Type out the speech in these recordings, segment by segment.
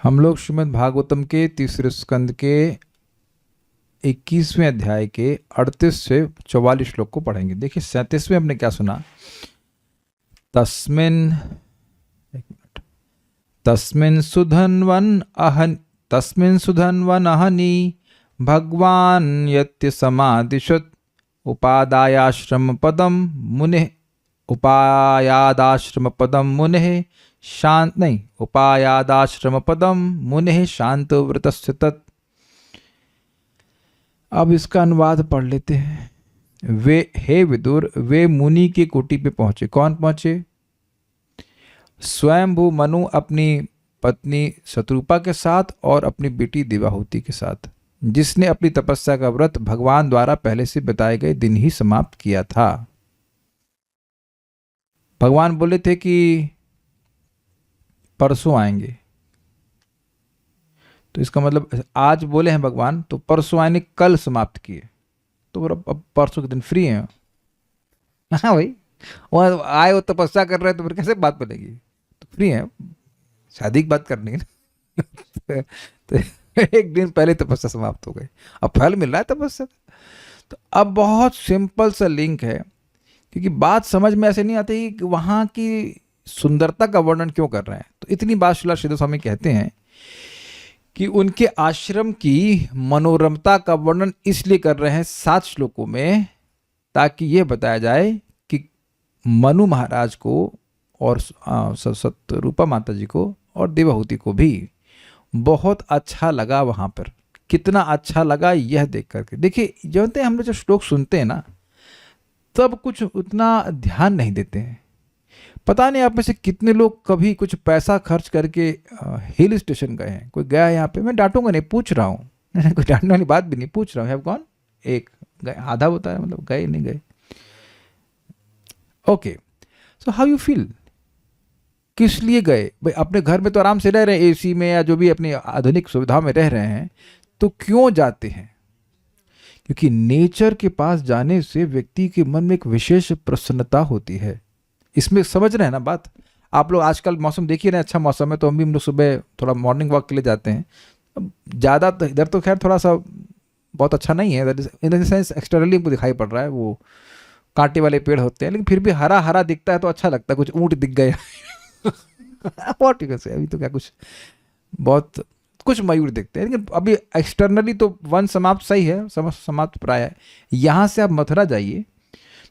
हम लोग श्रीमद् भागवतम के तीसरे स्कंद के 21वें अध्याय के 38 से 44 श्लोक को पढ़ेंगे। देखिए 37वें हमने क्या सुना। तस्मिन् तस्मिन् सुधन्वन अहनि भगवान यत्य समादिशत् उपादायाश्रम पदम मुनेः शांत व्रतस्य तत्। अब इसका अनुवाद पढ़ लेते हैं। हे विदुर, वे मुनि की कोटि पे पहुंचे। कौन पहुंचे? स्वयंभू मनु अपनी पत्नी शत्रुपा के साथ और अपनी बेटी देवाहुति के साथ, जिसने अपनी तपस्या का व्रत भगवान द्वारा पहले से बताए गए दिन ही समाप्त किया था। भगवान बोले थे कि परसों आएंगे, तो इसका मतलब आज बोले हैं भगवान तो परसों आने, कल समाप्त किए, तो अब परसों के दिन फ्री हैं। हाँ भाई, वहाँ आए वो तपस्या कर रहे हैं तो फिर कैसे बात बनेगी? तो फ्री हैं, शादी की बात करनी है ना। तो एक दिन पहले तपस्या समाप्त हो गई, अब फल मिल रहा है तपस्या। तो अब बहुत सिंपल सा लिंक है, क्योंकि बात समझ में ऐसे नहीं आती कि वहाँ की सुंदरता का वर्णन क्यों कर रहे हैं। तो इतनी बात श्रील श्रीधर स्वामी कहते हैं कि उनके आश्रम की मनोरमता का वर्णन इसलिए कर रहे हैं 7 श्लोकों में, ताकि यह बताया जाए कि मनु महाराज को और सतरूपा माता जी को और देवाहुति को भी बहुत अच्छा लगा। वहाँ पर कितना अच्छा लगा यह देख करके। देखिए जब हम लोग जब श्लोक सुनते हैं ना, तब कुछ उतना ध्यान नहीं देते हैं। पता नहीं आप में से कितने लोग कभी कुछ पैसा खर्च करके हिल स्टेशन गए हैं। कोई गया है यहाँ पे? मैं डांटूंगा नहीं, पूछ रहा हूँ। कोई डांटने वाली बात भी नहीं, पूछ रहा हूँ। Have gone? एक गए, आधा होता है मतलब गए नहीं गए। Okay, so how you feel? किस लिए गए भाई? अपने घर में तो आराम से रह रहे हैं, एसी में या जो भी अपनी आधुनिक सुविधाओं में रह रहे हैं, तो क्यों जाते हैं? क्योंकि नेचर के पास जाने से व्यक्ति के मन में एक विशेष प्रसन्नता होती है। इसमें समझ रहे हैं ना बात? आप लोग आजकल मौसम देखिए ना, अच्छा मौसम है तो हम लोग सुबह थोड़ा मॉर्निंग वॉक के लिए जाते हैं। ज़्यादा तो इधर तो खैर थोड़ा सा बहुत अच्छा नहीं है, इन द सेंस एक्सटर्नली हमको दिखाई पड़ रहा है, वो कांटे वाले पेड़ होते हैं, लेकिन फिर भी हरा हरा दिखता है तो अच्छा लगता है। कुछ ऊँट दिख गए बहुत ठीक है, अभी तो क्या कुछ बहुत कुछ मयूर दिखते हैं, लेकिन अभी एक्सटर्नली तो वन समाप्त सही है, समाप्त प्राय है। यहाँ से आप मथुरा जाइए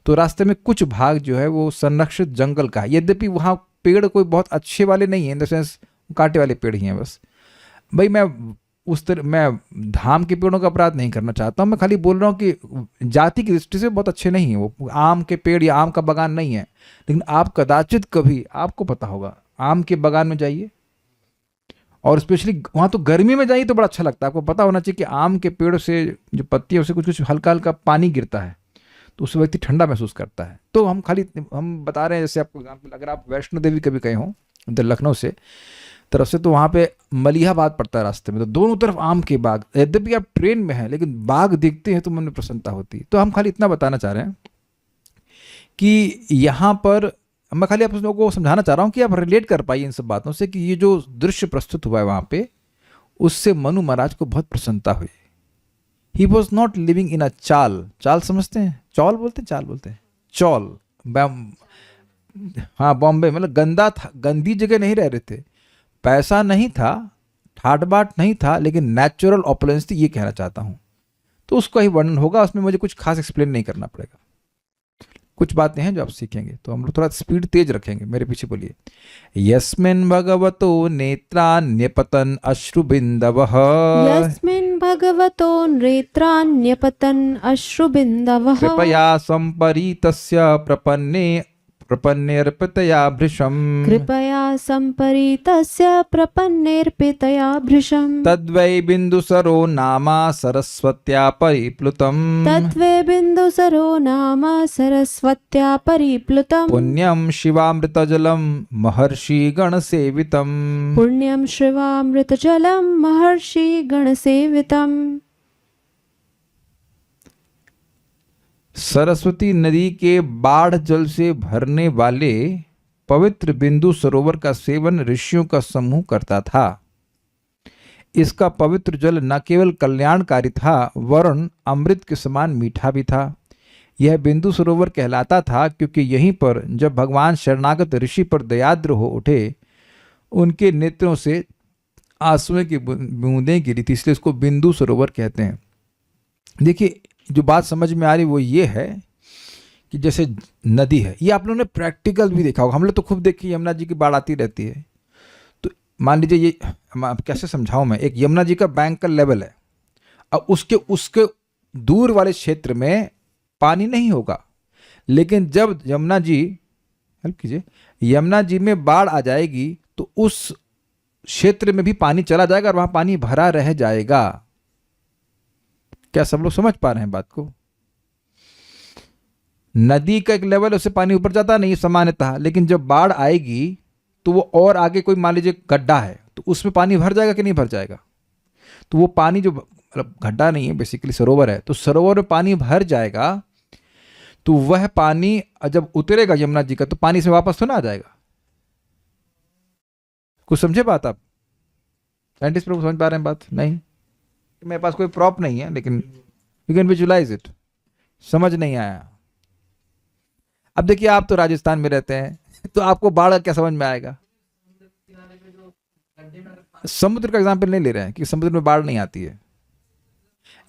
तो रास्ते में कुछ भाग जो है वो संरक्षित जंगल का है, यद्यपि वहाँ पेड़ कोई बहुत अच्छे वाले नहीं है, इन द सेंस कांटे वाले पेड़ ही हैं बस। भाई मैं धाम के पेड़ों का अपराध नहीं करना चाहता हूँ, मैं खाली बोल रहा हूँ कि जाति की दृष्टि से बहुत अच्छे नहीं है वो। आम के पेड़ या आम का बागान नहीं है, लेकिन आप कदाचित कभी, आपको पता होगा, आम के बागान में जाइए और स्पेशली वहाँ तो गर्मी में जाइए तो बड़ा अच्छा लगता है। आपको पता होना चाहिए कि आम के पेड़ से जो पत्ती है उसे कुछ कुछ हल्का हल्का पानी गिरता है, तो उस व्यक्ति ठंडा महसूस करता है। तो हम बता रहे हैं, जैसे आपको एग्जाम्पल, अगर आप वैष्णो देवी कभी गए हों उधर लखनऊ से तरफ से, तो वहाँ पे मलिहाबाद पड़ता है रास्ते में, तो दोनों तरफ आम के बाग। यद्यपि आप ट्रेन में हैं लेकिन बाग देखते हैं तो मन में प्रसन्नता होती है। तो हम खाली इतना बताना चाह रहे हैं कि यहाँ पर मैं खाली आप लोगों को समझाना चाह रहा हूँ कि आप रिलेट कर पाइए इन सब बातों से, कि ये जो दृश्य प्रस्तुत हुआ है वहाँ पे, उससे मनु महाराज को बहुत प्रसन्नता हुई। He was not living in a chawl. चाल समझते हैं? चौल बोलते हैं, चाल बोलते हैं, चौल। हाँ, बॉम्बे मतलब गंदा था, गंदी जगह नहीं रह रहे थे। पैसा नहीं था, ठाट बाट नहीं था, लेकिन नेचुरल ऑपुलेंस थी, ये कहना चाहता हूँ। तो उसका ही वर्णन होगा, उसमें मुझे कुछ खास एक्सप्लेन नहीं करना पड़ेगा। कुछ बातें हैं जो आप सीखेंगे, तो हम लोग थोड़ा स्पीड तेज रखेंगे। मेरे पीछे बोलिए। यस्मिन् भगवतो नेत्रान्यपतन अश्रुबिंदवः। यस्मिन् भगवतो नेत्रान्यपतन अश्रुबिंदवः। कृपया संपरीतस्य प्रपन्नेर्पितया भृशम्। कृपया संपरीतस्य प्रपन्नेर्पितया भृशम्। तद्वै बिन्दुसरो नामा सरस्वत्या परिप्लुतम्। तद्वै बिन्दुसरो नाम सरस्वत्या परिप्लुतम्। पुण्यं शिवामृतजलं महर्षिगणसेवितम्। पुण्यं शिवामृतजलं महर्षिगणसेवितम्। सरस्वती नदी के बाढ़ जल से भरने वाले पवित्र बिंदु सरोवर का सेवन ऋषियों का समूह करता था। इसका पवित्र जल न केवल कल्याणकारी था वरन अमृत के समान मीठा भी था। यह बिंदु सरोवर कहलाता था क्योंकि यहीं पर जब भगवान शरणागत ऋषि पर दयाद्र हो उठे उनके नेत्रों से आंसुओं की बूंदें गिरी थी, इसलिए इसको बिंदु सरोवर कहते हैं। देखिए जो बात समझ में आ रही वो ये है कि जैसे नदी है, ये आप लोगों ने प्रैक्टिकल भी देखा होगा, हम लोग तो खूब देखी यमुना जी की बाढ़ आती रहती है। तो मान लीजिए ये कैसे समझाऊं मैं, एक यमुना जी का बैंक का लेवल है, अब उसके दूर वाले क्षेत्र में पानी नहीं होगा, लेकिन जब यमुना जी, हेल्प कीजिए, यमुना जी में बाढ़ आ जाएगी तो उस क्षेत्र में भी पानी चला जाएगा और वहां पानी भरा रह जाएगा। क्या सब लोग समझ पा रहे हैं बात को? नदी का एक लेवल, उससे पानी ऊपर जाता नहीं सामान्यतः, लेकिन जब बाढ़ आएगी तो वो और आगे कोई मान लीजिए गड्ढा है तो उसमें पानी भर जाएगा कि नहीं भर जाएगा? तो वो पानी जो मतलब गड्ढा नहीं है बेसिकली सरोवर है, तो सरोवर में पानी भर जाएगा, तो वह पानी जब उतरेगा यमुना जी का तो पानी से वापस तो ना आ जाएगा। कुछ समझे बात आप? साइंटिस्ट लोग समझ पा रहे हैं बात? नहीं, मेरे पास कोई प्रॉप नहीं है, लेकिन यू कैन विजुलाइज इट। समझ नहीं आया? अब देखिए आप तो राजस्थान में रहते हैं तो आपको बाढ़ क्या समझ में आएगा? समुद्र का एग्जाम्पल नहीं ले रहे हैं कि समुद्र में बाढ़ नहीं आती है,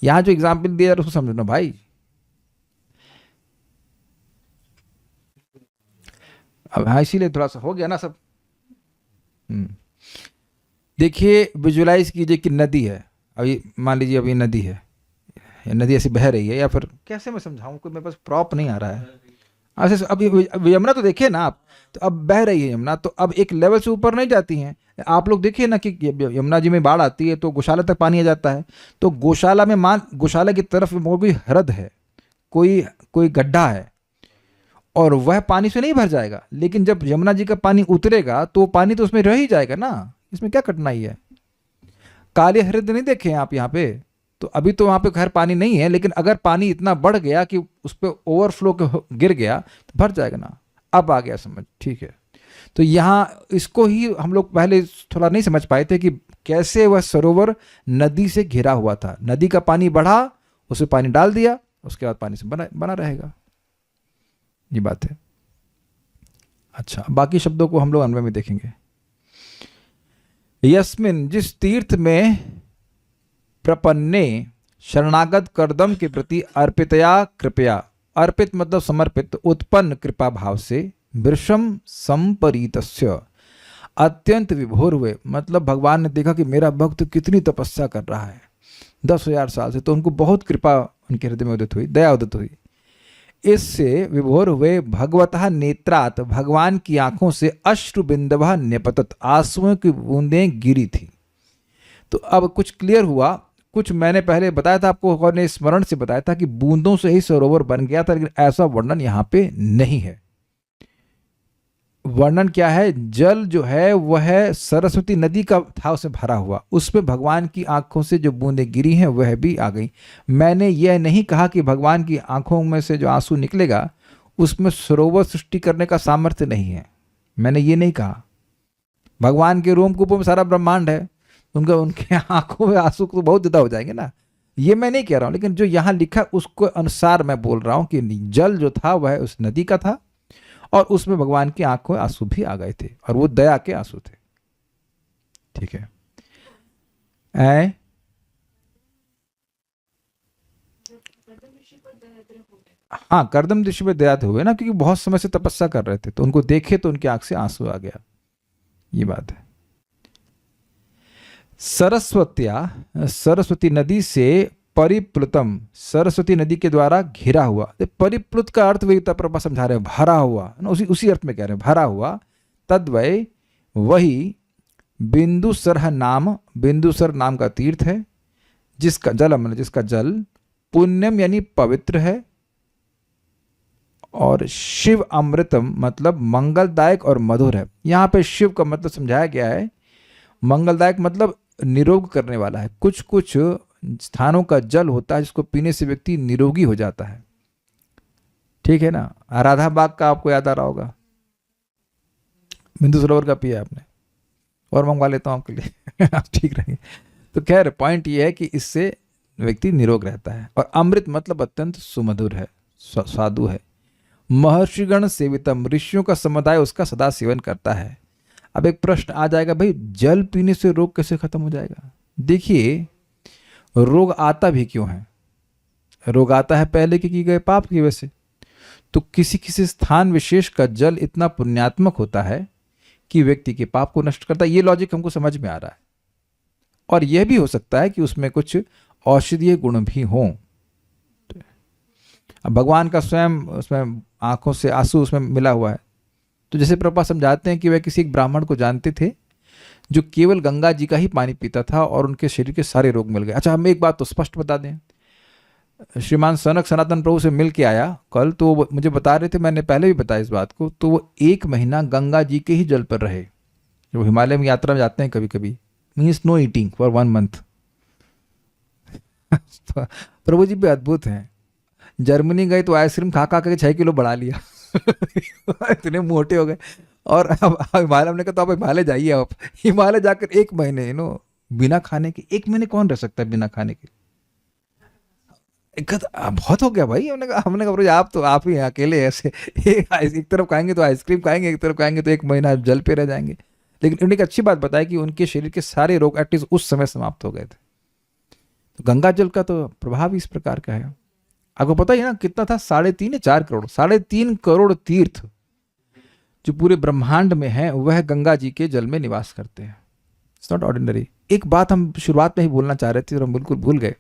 यहां जो एग्जाम्पल दिया उसको समझना भाई। अब हाँ, इसीलिए थोड़ा सा हो गया ना सब। देखिए विजुलाइज कीजिए कि नदी है, अभी मान लीजिए अभी नदी है, नदी ऐसे बह रही है, या फिर कैसे मैं समझाऊं, कोई मेरे पास प्रॉप नहीं आ रहा है। ऐसे अभी यमुना तो देखिए ना आप, तो अब बह रही है यमुना, तो अब एक लेवल से ऊपर नहीं जाती हैं। आप लोग देखिए ना कि यमुना जी में बाढ़ आती है तो गौशाला तक पानी आ जाता है, तो गौशाला में गौशाला की तरफ वो कोई हृद है, कोई गड्ढा है, और वह पानी से नहीं भर जाएगा। लेकिन जब यमुना जी का पानी उतरेगा तो पानी तो उसमें रह ही जाएगा ना, इसमें क्या कठिनाई है? काले हृद नहीं देखे हैं आप यहाँ पे? तो अभी तो वहाँ पे खैर पानी नहीं है, लेकिन अगर पानी इतना बढ़ गया कि उस पर ओवरफ्लो गिर गया तो भर जाएगा ना। अब आ गया समझ, ठीक है। तो यहाँ इसको ही हम लोग पहले थोड़ा नहीं समझ पाए थे कि कैसे वह सरोवर नदी से घिरा हुआ था। नदी का पानी बढ़ा, उसमें पानी डाल दिया, उसके बाद पानी से बना रहेगा, ये बात है। अच्छा, बाकी शब्दों को हम लोग अन्वय में देखेंगे। यस्मिन, जिस तीर्थ में प्रपन्ने शरणागत कर्दम के प्रति अर्पितया कृपया, अर्पित मतलब समर्पित, उत्पन्न कृपा भाव से वृषम संपरीतस्य, अत्यंत विभोर हुए, मतलब भगवान ने देखा कि मेरा भक्त कितनी तपस्या कर रहा है 10,000 साल से, तो उनको बहुत कृपा उनके हृदय में उदित हुई, दया उदित हुई। इससे विभोर हुए भगवतः नेत्रात, भगवान की आंखों से अश्रु बिंदवः न्यपतत, आंसुओं की बूंदें गिरी थी। तो अब कुछ क्लियर हुआ। कुछ मैंने पहले बताया था आपको, और ने स्मरण से बताया था कि बूंदों से ही सरोवर बन गया था, लेकिन ऐसा वर्णन यहां पे नहीं है। वर्णन क्या है? जल जो है वह सरस्वती नदी का था, उसे भरा हुआ, उसमें भगवान की आंखों से जो बूंदें गिरी हैं वह भी आ गई। मैंने यह नहीं कहा कि भगवान की आंखों में से जो आंसू निकलेगा उसमें सरोवर सृष्टि करने का सामर्थ्य नहीं है, मैंने ये नहीं कहा। भगवान के रोमकूपों में सारा ब्रह्मांड है, उनके आंखों में आंसू तो बहुत ज्यादा हो जाएंगे ना, ये मैं नहीं कह रहा हूं। लेकिन जो यहां लिखा उसको अनुसार मैं बोल रहा हूं कि जल जो था वह उस नदी का था, और उसमें भगवान की आंखों में आंसू भी आ गए थे, और वो दया के आंसू थे। ठीक है। हाँ, कर्दम ऋषि पे दया हुए ना, क्योंकि बहुत समय से तपस्या कर रहे थे, तो उनको देखे तो उनकी आंख से आंसू आ गया, ये बात है। सरस्वती नदी से परिप्लुतम, सरस्वती नदी के द्वारा घिरा हुआ। परिप्लुत का अर्थ वेदिता प्रभा समझा रहे हैं, भरा हुआ, उसी अर्थ में कह रहे हैं, भरा हुआ। तद्वय, वही बिंदुसर नाम, बिंदुसर नाम का तीर्थ है, जिसका जल पुण्यम यानी पवित्र है, और शिव अमृतम मतलब मंगलदायक और मधुर है। यहाँ पे शिव का मतलब समझाया गया है, मंगलदायक मतलब निरोग करने वाला है। कुछ कुछ स्थानों का जल होता है जिसको पीने से व्यक्ति निरोगी हो जाता है, ठीक है ना। राधा बाग का आपको याद आ रहा होगा, बिंदु सरोवर का पिया आपने, और मंगवा लेता हूँ आपके लिए आप ठीक रहेंगे। तो खैर पॉइंट ये है कि इससे व्यक्ति निरोग रहता है। और अमृत मतलब अत्यंत सुमधुर है, साधु है। महर्षिगण सेवितम, ऋषियों का समुदाय उसका सदा सेवन करता है। अब एक प्रश्न आ जाएगा, भाई जल पीने से रोग कैसे खत्म हो जाएगा? देखिए, रोग आता भी क्यों है? रोग आता है पहले के किए गए पाप की वजह से। तो किसी किसी स्थान विशेष का जल इतना पुण्यात्मक होता है कि व्यक्ति के पाप को नष्ट करता है। ये लॉजिक हमको समझ में आ रहा है। और यह भी हो सकता है कि उसमें कुछ औषधीय गुण भी हों। अब भगवान का स्वयं उसमें आंखों से आंसू उसमें मिला हुआ है। तो जैसे प्रभुपाद समझाते हैं कि वह किसी एक ब्राह्मण को जानते थे जो केवल गंगा जी का ही पानी पीता था और उनके शरीर के सारे रोग मिल गए। अच्छा, हम एक बात तो स्पष्ट बता दें, श्रीमान सनक सनातन प्रभु से मिल के आया कल, तो वो मुझे बता रहे थे, मैंने पहले भी बताया इस बात को, तो वो 1 महीना गंगा जी के ही जल पर रहे। जो हिमालय में यात्रा में जाते हैं कभी कभी, means no eating for 1 month. प्रभु जी भी अद्भुत हैं। जर्मनी गए तो आइसक्रीम खा खा के 6 किलो बढ़ा लिया। इतने मोटे हो गए। और अब हिमालय, हमने कहा तो आप हिमालय जाइए, आप हिमालय जाकर 1 महीने बिना खाने के। 1 महीने कौन रह सकता है बिना खाने के? बहुत हो गया भाई। हमने कहा प्रभु जी, आप ही हैं अकेले ऐसे। एक तरफ खाएंगे तो आइसक्रीम खाएंगे, एक तरफ खाएंगे तो 1 महीना जल पे रह जाएंगे। लेकिन उन्होंने एक अच्छी बात बताया कि उनके शरीर के सारे रोग एटलीस्ट उस समय समाप्त हो गए थे। तो गंगा जल का तो प्रभाव इस प्रकार का है। आपको पता ही ना कितना था, 3.5 या 4 करोड़, 3.5 करोड़ तीर्थ जो पूरे ब्रह्मांड में है वह गंगा जी के जल में निवास करते हैं। It's not ordinary. एक बात हम शुरुआत में ही बोलना चाह रहे थे और हम बिल्कुल भूल गए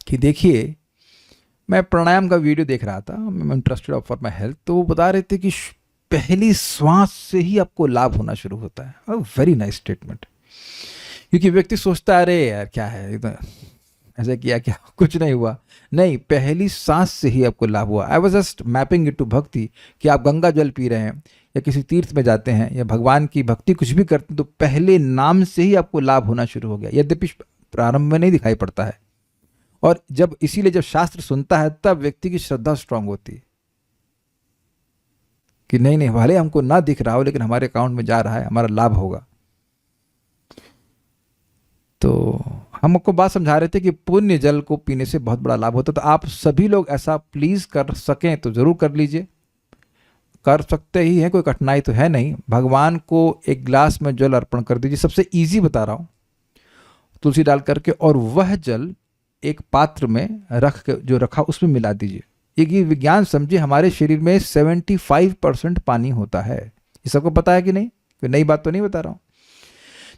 कि देखिए, मैं प्राणायाम का वीडियो देख रहा था, मैं इंटरेस्टेड फॉर माई हेल्थ, तो वो बता रहे थे कि पहली श्वास से ही आपको लाभ होना शुरू होता है। Very nice statement. क्योंकि व्यक्ति सोचता है अरे यार क्या है, ऐसा किया क्या, कुछ नहीं हुआ। नहीं, पहली सांस से ही आपको लाभ हुआ। I was just mapping it to bhakti, कि आप गंगा जल पी रहे हैं या किसी तीर्थ में जाते हैं या भगवान की भक्ति कुछ भी करते हैं, तो पहले नाम से ही आपको लाभ होना शुरू हो गया। यद्यपि प्रारंभ में नहीं दिखाई पड़ता है। और जब इसीलिए जब शास्त्र सुनता है तब व्यक्ति की श्रद्धा स्ट्रांग होती है कि नहीं नहीं, भले हमको ना दिख रहा हो लेकिन हमारे अकाउंट में जा रहा है, हमारा लाभ होगा। तो हम आपको बात समझा रहे थे कि पुण्य जल को पीने से बहुत बड़ा लाभ होता है। तो आप सभी लोग ऐसा प्लीज कर सकें तो जरूर कर लीजिए। कर सकते ही हैं, कोई कठिनाई तो है नहीं। भगवान को एक गिलास में जल अर्पण कर दीजिए, सबसे इजी बता रहा हूं, तुलसी डाल करके, और वह जल एक पात्र में रख के जो रखा उसमें मिला दीजिए। ये विज्ञान समझिए, हमारे शरीर में 75% पानी होता है। ये सबको पता है कि नहीं? कोई नई बात तो नहीं बता रहा हूं।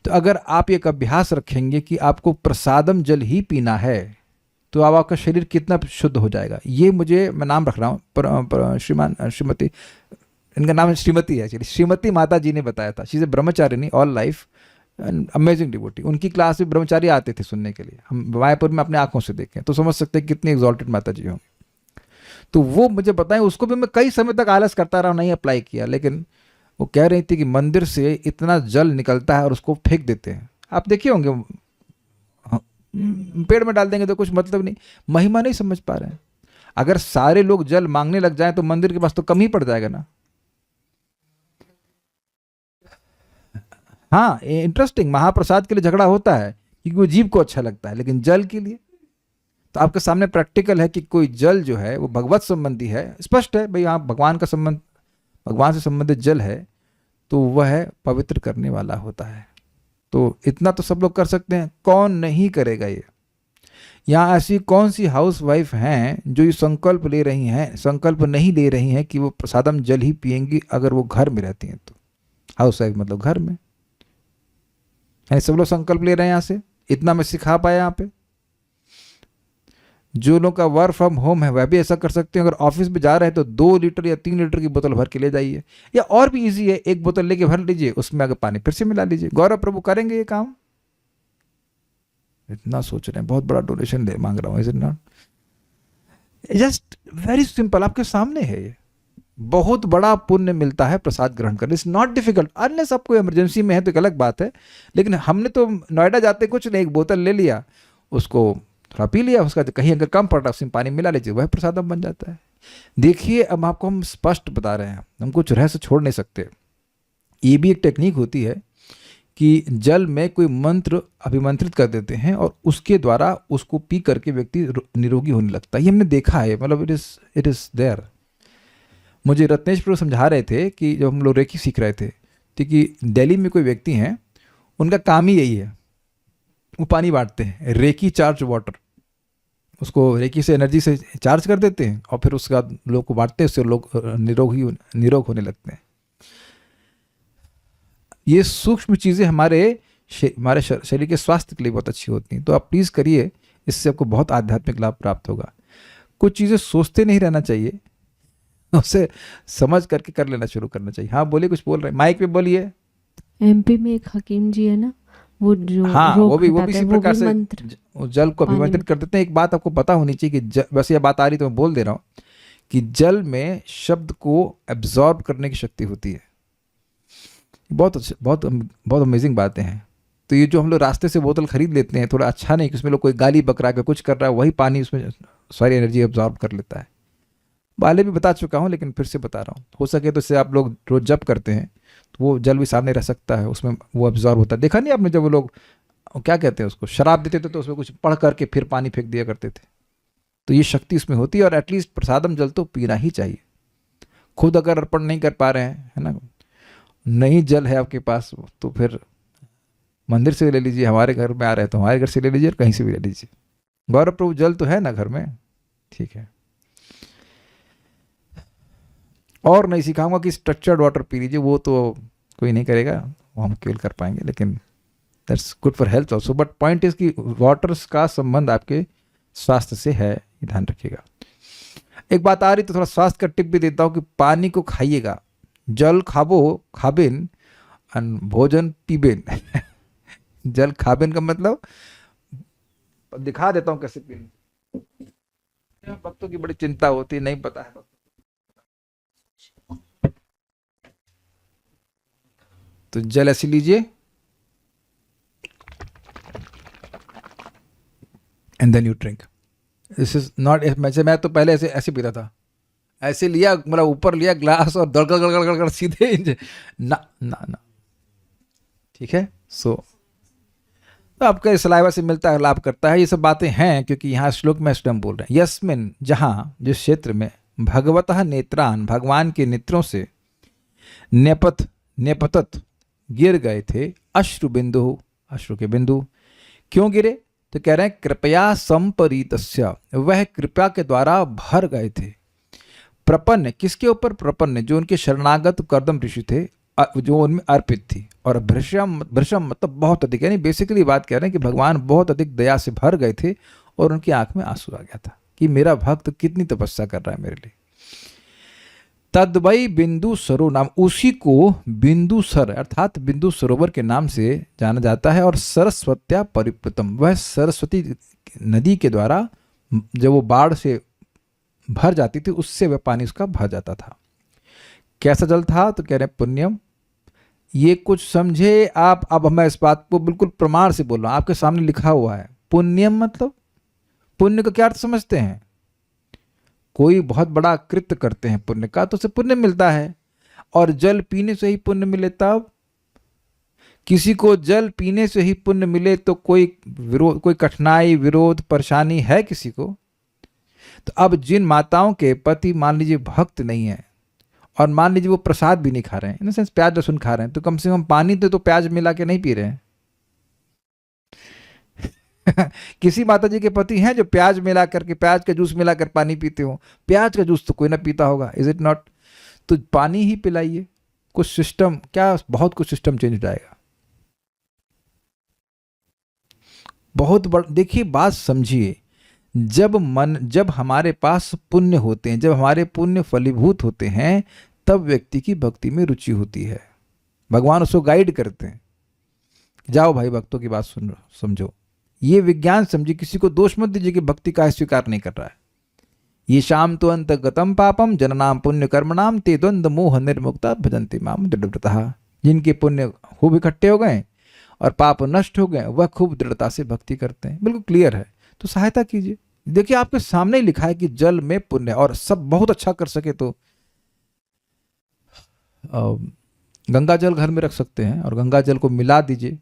तो अगर आप एक अभ्यास रखेंगे कि आपको प्रसादम जल ही पीना है, तो अब आपका शरीर कितना शुद्ध हो जाएगा। ये मैं नाम रख रहा हूँ, श्रीमती, इनका नाम श्रीमती है, श्रीमती माता जी ने बताया था। She is a Brahmacharini all life, amazing devotee. उनकी क्लास में ब्रह्मचारी आते थे सुनने के लिए। हम मायापुर में अपने आंखों से देखें तो समझ सकते हैं कितनी एग्जॉल्टेड माता जी होंगी। तो वो मुझे बताएं, उसको भी मैं कई समय तक आलस करता रहा, नहीं अप्लाई किया, लेकिन वो कह रही थी कि मंदिर से इतना जल निकलता है और उसको फेंक देते हैं। आप देखे होंगे, पेड़ में डाल देंगे तो कुछ मतलब नहीं। महिमा नहीं समझ पा रहे हैं। अगर सारे लोग जल मांगने लग जाएं तो मंदिर के पास तो कम ही पड़ जाएगा ना। हाँ, इंटरेस्टिंग, महाप्रसाद के लिए झगड़ा होता है क्योंकि वो जीव को अच्छा लगता है, लेकिन जल के लिए तो आपके सामने प्रैक्टिकल है कि कोई जल जो है वो भगवत संबंधी है। स्पष्ट है भाई, हाँ, भगवान का संबंध, भगवान से संबंधित जल है तो वह पवित्र करने वाला होता है। तो इतना तो सब लोग कर सकते हैं, कौन नहीं करेगा ये? यहाँ ऐसी कौन सी हाउस वाइफ हैं जो ये संकल्प ले रही हैं, संकल्प नहीं ले रही हैं कि वो प्रसादम जल ही पिएंगी अगर वो घर में रहती हैं? तो हाउस वाइफ मतलब घर में है। सब लोग संकल्प ले रहे हैं यहाँ से, इतना मैं सिखा पाया यहाँ पे। जो लोग का वर्क फ्रॉम होम है वह भी ऐसा कर सकते हैं। अगर ऑफिस में जा रहे हैं तो 2 लीटर या 3 लीटर की बोतल भर के ले जाइए, या और भी इजी है, 1 बोतल लेके भर लीजिए, उसमें अगर पानी फिर से मिला लीजिए। गौरव प्रभु करेंगे ये काम? इतना सोच रहे हैं, बहुत बड़ा डोनेशन मांग रहा हूं, is it not? Just very simple, आपके सामने है। ये बहुत बड़ा पुण्य मिलता है प्रसाद ग्रहण करने। इट्स नॉट डिफिकल्ट, अनलेस आपको इमरजेंसी में है तो एक अलग बात है। लेकिन हमने तो नोएडा जाते कुछ नहीं, 1 बोतल ले लिया, उसको थोड़ा पी लिया, उसका कहीं अगर कम पड़ रहा उसमें पानी मिला लीजिए, वह प्रसादम बन जाता है। देखिए, अब आपको हम स्पष्ट बता रहे हैं, हम कुछ रहस्य छोड़ नहीं सकते। ये भी एक टेक्निक होती है कि जल में कोई मंत्र अभिमंत्रित कर देते हैं और उसके द्वारा उसको पी करके व्यक्ति निरोगी होने लगता है। ये हमने देखा है, मतलब इट इज देयर। मुझे रत्नेश प्रभु समझा रहे थे कि जब हम लोग रेकी सीख रहे थे, तो कि दिल्ली में कोई व्यक्ति हैं, उनका काम ही यही है, वो पानी बांटते हैं, रेकी चार्ज वाटर, उसको रेकी से एनर्जी से चार्ज कर देते हैं और फिर उसके बाद लोग को बांटते हैं, उससे लोग निरोग होने लगते हैं। ये सूक्ष्म चीज़ें हमारे शरीर के स्वास्थ्य के लिए बहुत अच्छी होती हैं। तो आप प्लीज़ करिए, इससे आपको बहुत आध्यात्मिक लाभ प्राप्त होगा। कुछ चीज़ें सोचते नहीं रहना चाहिए, उसे समझ करके कर लेना शुरू करना चाहिए। हाँ बोलिए, कुछ बोल रहे हैं, माइक पे बोलिए। एमपी में एक हकीम जी है ना, वो जो हाँ रोग वो भी हटाते इसी हैं, प्रकार भी से मंत्र जल को पानी अभिमंत्रित में। कर देते हैं। एक बात आपको पता होनी चाहिए कि वैसे यह बात आ रही तो मैं बोल दे रहा हूँ कि जल में शब्द को एब्जॉर्ब करने की शक्ति होती है। बहुत अच्छा, बहुत बहुत अमेजिंग बातें हैं। तो ये जो हम लोग रास्ते से बोतल खरीद लेते हैं, थोड़ा अच्छा नहीं कि उसमें लोग कोई गाली बकरा के कुछ कर रहा है, वही पानी उसमें सारी एनर्जी एब्जॉर्ब कर लेता है। पहले भी बता चुका हूँ लेकिन फिर से बता रहा हूँ। हो सके तो इससे आप लोग रोज जप करते हैं तो वो जल भी सामने रह सकता है, उसमें वो एब्जॉर्ब होता है। देखा नहीं आपने, जब वो लोग क्या कहते हैं उसको, शराब देते थे तो उसमें कुछ पढ़ करके फिर पानी फेंक दिया करते थे। तो ये शक्ति इसमें होती है। और एटलीस्ट प्रसादम जल तो पीना ही चाहिए। खुद अगर अर्पण नहीं कर पा रहे हैं, है ना, नहीं जल है आपके पास, तो फिर मंदिर से ले लीजिए, हमारे घर में आ रहे हैं तो हमारे घर से ले लीजिए, और कहीं से भी ले लीजिए। गौरव प्रभु जल तो है ना घर में, ठीक है। और नहीं सिखाऊंगा कि स्ट्रक्चर्ड वाटर पी लीजिए, वो तो कोई नहीं करेगा, वो हम केवल कर पाएंगे, लेकिन that's good for health also. But point is कि वाटर्स का संबंध आपके स्वास्थ्य से है, ये ध्यान रखिएगा। एक बात आ रही तो थोड़ा स्वास्थ्य का टिप भी देता हूँ कि पानी को खाइएगा, जल खाबो खाबिन और भोजन पीबेन। जल खाबिन का मतलब दिखा देता हूँ कैसे पीना। भक्तों की बड़ी चिंता होती है, नहीं पता है। तो जल ऐसे लीजिए and then you drink. This is not, मैं तो पहले ऐसे पीता था, ऐसे लिया, मतलब ऊपर लिया ग्लास और दड़गड़ गड़गड़ गड़गड़ सीधे ना ना ना, ठीक है। सो तो आपका सलाइवा से मिलता है, लाभ करता है। ये सब बातें हैं क्योंकि यहाँ श्लोक में स्वयं बोल रहे हैं, यस्मिन, जहाँ, जिस क्षेत्र में भगवतः नेत्रान, भगवान के नेत्रों से नेपतत गिर गए थे अश्रु बिंदु, अश्रु के बिंदु। क्यों गिरे? तो कह रहे हैं कृपया संपरीतस्य, वह कृपा के द्वारा भर गए थे। प्रपन्न, किसके ऊपर? प्रपन्न, जो उनके शरणागत कर्दम ऋषि थे, जो उनमें अर्पित थी। और भृशम, भृशम मतलब बहुत अधिक, यानी बेसिकली बात कह रहे हैं कि भगवान बहुत अधिक दया से भर गए थे और उनकी आंख में आंसू आ गया था कि मेरा भक्त कितनी तपस्या कर रहा है मेरे लिए। तद्वै बिंदु सरो नाम, उसी को बिंदु सर अर्थात बिंदु सरोवर के नाम से जाना जाता है। और सरस्वत्या परिप्लुतम, वह सरस्वती नदी के द्वारा जब वो बाढ़ से भर जाती थी, उससे वह पानी उसका भर जाता था। कैसा जल था? तो कह रहे हैं पुण्यम। ये कुछ समझे आप? अब मैं इस बात को बिल्कुल प्रमाण से बोल रहा हूं, आपके सामने लिखा हुआ है। पुण्यम मतलब, पुण्य का क्या अर्थ समझते हैं? कोई बहुत बड़ा कृत्य करते हैं पुण्य का तो उसे पुण्य मिलता है। और जल पीने से ही पुण्य मिले तब? किसी को जल पीने से ही पुण्य मिले तो कोई विरोध, कोई कठिनाई, विरोध, परेशानी है किसी को? तो अब जिन माताओं के पति मान लीजिए भक्त नहीं है और मान लीजिए वो प्रसाद भी नहीं खा रहे हैं, इन सेंस प्याज लहसुन खा रहे हैं, तो कम से कम पानी तो प्याज मिला के नहीं पी रहे हैं। किसी माता जी के पति हैं जो प्याज मिला करके, प्याज का जूस मिला कर पानी पीते हो? प्याज का जूस तो कोई ना पीता होगा, इज इट नॉट? तो पानी ही पिलाइए। कुछ सिस्टम क्या, बहुत कुछ सिस्टम चेंज हो जाएगा। बहुत बड़ा, देखिए बात समझिए, जब हमारे पास पुण्य होते हैं, जब हमारे पुण्य फलीभूत होते हैं, तब व्यक्ति की भक्ति में रुचि होती है। भगवान उसको गाइड करते हैं, जाओ भाई भक्तों की बात सुन, समझो। ये विज्ञान समझिए, किसी को दोष मत दीजिए कि भक्ति का स्वीकार नहीं कर रहा है। ये शाम तो अंतगतम पापम जननाम पुण्य कर्मणाम ते द्वंद्व मोह निर्मुक्ता भजन्ति माम दृढ़व्रतः। जिनके पुण्य खूब इकट्ठे हो गए और पाप नष्ट हो गए, वह खूब दृढ़ता से भक्ति करते हैं। बिल्कुल क्लियर है, तो सहायता कीजिए। देखिए आपके सामने ही लिखा है कि जल में पुण्य, और सब बहुत अच्छा कर सके तो गंगा जल घर में रख सकते हैं और गंगा जल को मिला दीजिए,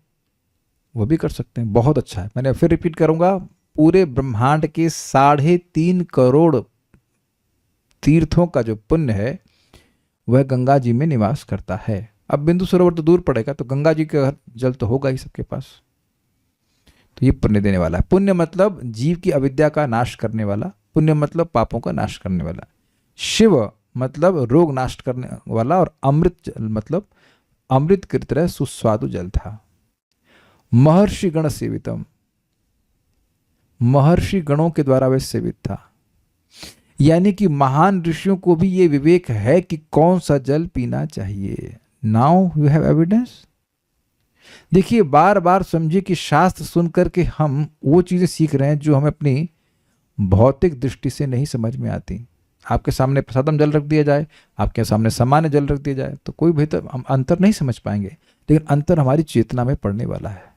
वो भी कर सकते हैं, बहुत अच्छा है। मैंने फिर रिपीट करूंगा, पूरे ब्रह्मांड के 3.5 करोड़ तीर्थों का जो पुण्य है वह गंगा जी में निवास करता है। अब बिंदु सरोवर तो दूर पड़ेगा, तो गंगा जी का जल तो होगा ही सबके पास, तो ये पुण्य देने वाला है। पुण्य मतलब जीव की अविद्या का नाश करने वाला, पुण्य मतलब पापों का नाश करने वाला। शिव मतलब रोग नाश करने वाला, और अमृत जल मतलब अमृत की तरह सुस्वादु जल था। महर्षि गण सेवितम, महर्षि गणों के द्वारा वह सेवित था, यानी कि महान ऋषियों को भी ये विवेक है कि कौन सा जल पीना चाहिए। Now you have evidence. देखिए, बार बार समझिए कि शास्त्र सुनकर के हम वो चीजें सीख रहे हैं जो हमें अपनी भौतिक दृष्टि से नहीं समझ में आती। आपके सामने प्रसादम जल रख दिया जाए, आपके सामने सामान्य जल रख दिया जाए, तो कोई बेहतर हम अंतर नहीं समझ पाएंगे, लेकिन अंतर हमारी चेतना में पड़ने वाला है।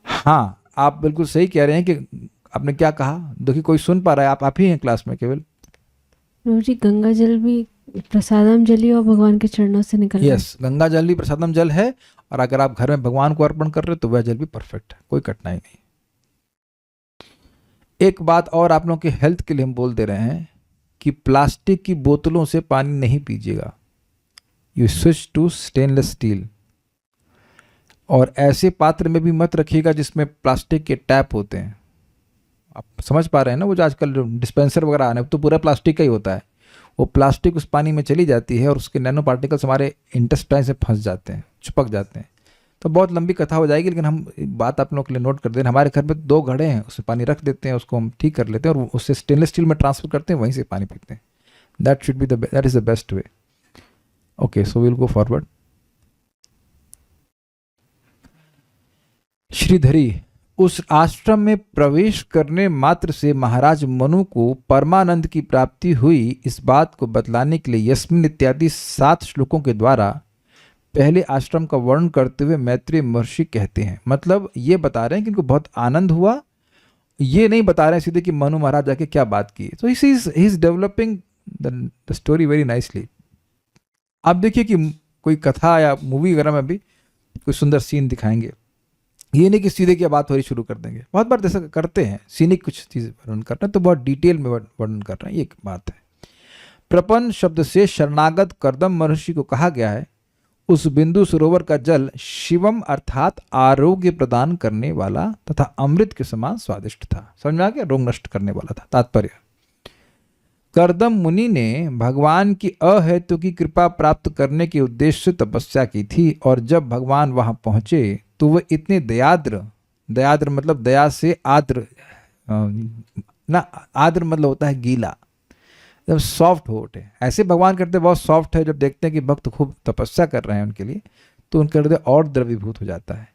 हाँ, आप बिल्कुल सही कह रहे हैं कि आपने क्या कहा। देखिए, कोई सुन पा रहा है? आप ही हैं क्लास में केवल। प्रभु जी, गंगा जल भी प्रसादम जल ही और भगवान के चरणों से निकल रहा है। यस, गंगा जल भी प्रसादम जल है, और अगर आप घर में भगवान को अर्पण कर रहे हो तो वह जल भी परफेक्ट है, कोई कठिनाई नहीं। एक बात और आप लोगों के हेल्थ के लिए हम बोल दे रहे हैं कि प्लास्टिक की बोतलों से पानी नहीं पीजिएगा। You switch to stainless steel, और ऐसे पात्र में भी मत रखिएगा जिसमें प्लास्टिक के टैप होते हैं। आप समझ पा रहे हैं ना, वो जो आजकल डिस्पेंसर वगैरह आने, तो पूरा प्लास्टिक का ही होता है। वो प्लास्टिक उस पानी में चली जाती है और उसके नैनो पार्टिकल्स हमारे इंटेस्टाइन से फंस जाते हैं, चिपक जाते हैं। तो बहुत लंबी कथा हो जाएगी, लेकिन हम बात आप लोगों के लिए नोट कर दें। हमारे घर में 2 घड़े हैं, उसमें पानी रख देते हैं, उसको हम ठीक कर लेते हैं और उससे स्टेनलेस स्टील में ट्रांसफर करते हैं, वहीं से पानी पीते हैं। That is the best way. Okay, so will go forward. Shridhari, उस आश्रम में प्रवेश करने मात्र से महाराज मनु को परमानंद की प्राप्ति हुई, इस बात को बतलाने के लिए यस्मिन इत्यादि 7 श्लोकों के द्वारा पहले आश्रम का वर्णन करते हुए मैत्रेय महर्षि कहते हैं। मतलब ये बता रहे हैं कि इनको बहुत आनंद हुआ, ये नहीं बता रहे हैं सीधे कि मनु महाराज जाके क्या बात की। तो he is developing the story very nicely. आप देखिए कि कोई कथा या मूवी वगैरह में भी कोई सुंदर सीन दिखाएंगे, ये नहीं कि सीधे की बात हो रही शुरू कर देंगे। बहुत बार जैसा करते हैं, सीनिक कुछ चीज़ वर्णन कर रहे हैं तो बहुत डिटेल में वर्णन कर रहे हैं, ये एक बात है। प्रपन्न शब्द से शरणागत कर्दम महर्षि को कहा गया है। उस बिंदु सरोवर का जल शिवम अर्थात आरोग्य प्रदान करने वाला तथा अमृत के समान स्वादिष्ट था। समझ में आ गया? रोग नष्ट करने वाला था, तात्पर्य। कर्दम मुनि ने भगवान की अहेतु की कृपा प्राप्त करने के उद्देश्य से तपस्या की थी, और जब भगवान वहां पहुंचे तो वह इतने दयाद्र, दयाद्र मतलब दया से आद्र ना, आद्र मतलब होता है गीला, जब सॉफ्ट हो उठे। ऐसे भगवान करते बहुत सॉफ्ट है, जब देखते हैं कि भक्त खूब तपस्या कर रहे हैं उनके लिए, तो उनका हृदय और द्रवीभूत हो जाता है।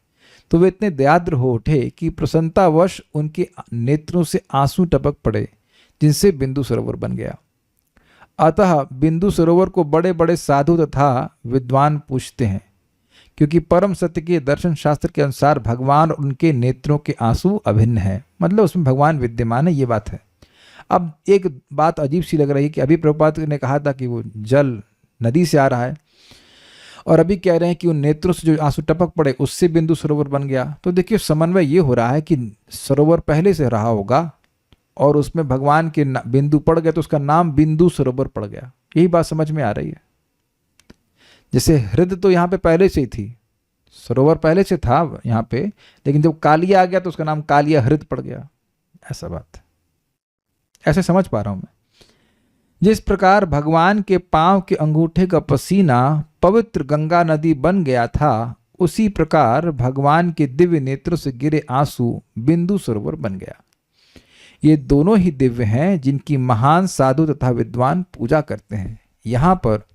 तो वे इतने दयाद्र हो उठे कि प्रसन्नतावश उनके नेत्रों से आंसू टपक पड़े, जिनसे बिंदु सरोवर बन गया। अतः बिंदु सरोवर को बड़े बड़े साधु तथा विद्वान पूछते हैं, क्योंकि परम सत्य के दर्शन शास्त्र के अनुसार भगवान और उनके नेत्रों के आंसू अभिन्न है, मतलब उसमें भगवान विद्यमान है, ये बात है। अब एक बात अजीब सी लग रही है कि अभी प्रभुपाद ने कहा था कि वो जल नदी से आ रहा है, और अभी कह रहे हैं कि उन नेत्रों से जो आंसू टपक पड़े उससे बिंदु सरोवर बन गया। तो देखिए, समन्वय ये हो रहा है कि सरोवर पहले से रहा होगा और उसमें भगवान के बिंदु पड़ गए तो उसका नाम बिंदु सरोवर पड़ गया। यही बात समझ में आ रही है। जैसे हृदय तो यहाँ पे पहले से ही थी, सरोवर पहले से था यहाँ पे, लेकिन जब कालिया आ गया तो उसका नाम कालिया हृदय पड़ गया। ऐसा बात, ऐसे समझ पा रहा हूं मैं। जिस प्रकार भगवान के पांव के अंगूठे का पसीना पवित्र गंगा नदी बन गया था, उसी प्रकार भगवान के दिव्य नेत्रों से गिरे आंसू बिंदु सरोवर बन गया। ये दोनों ही दिव्य हैं जिनकी महान साधु तथा विद्वान पूजा करते हैं। यहाँ पर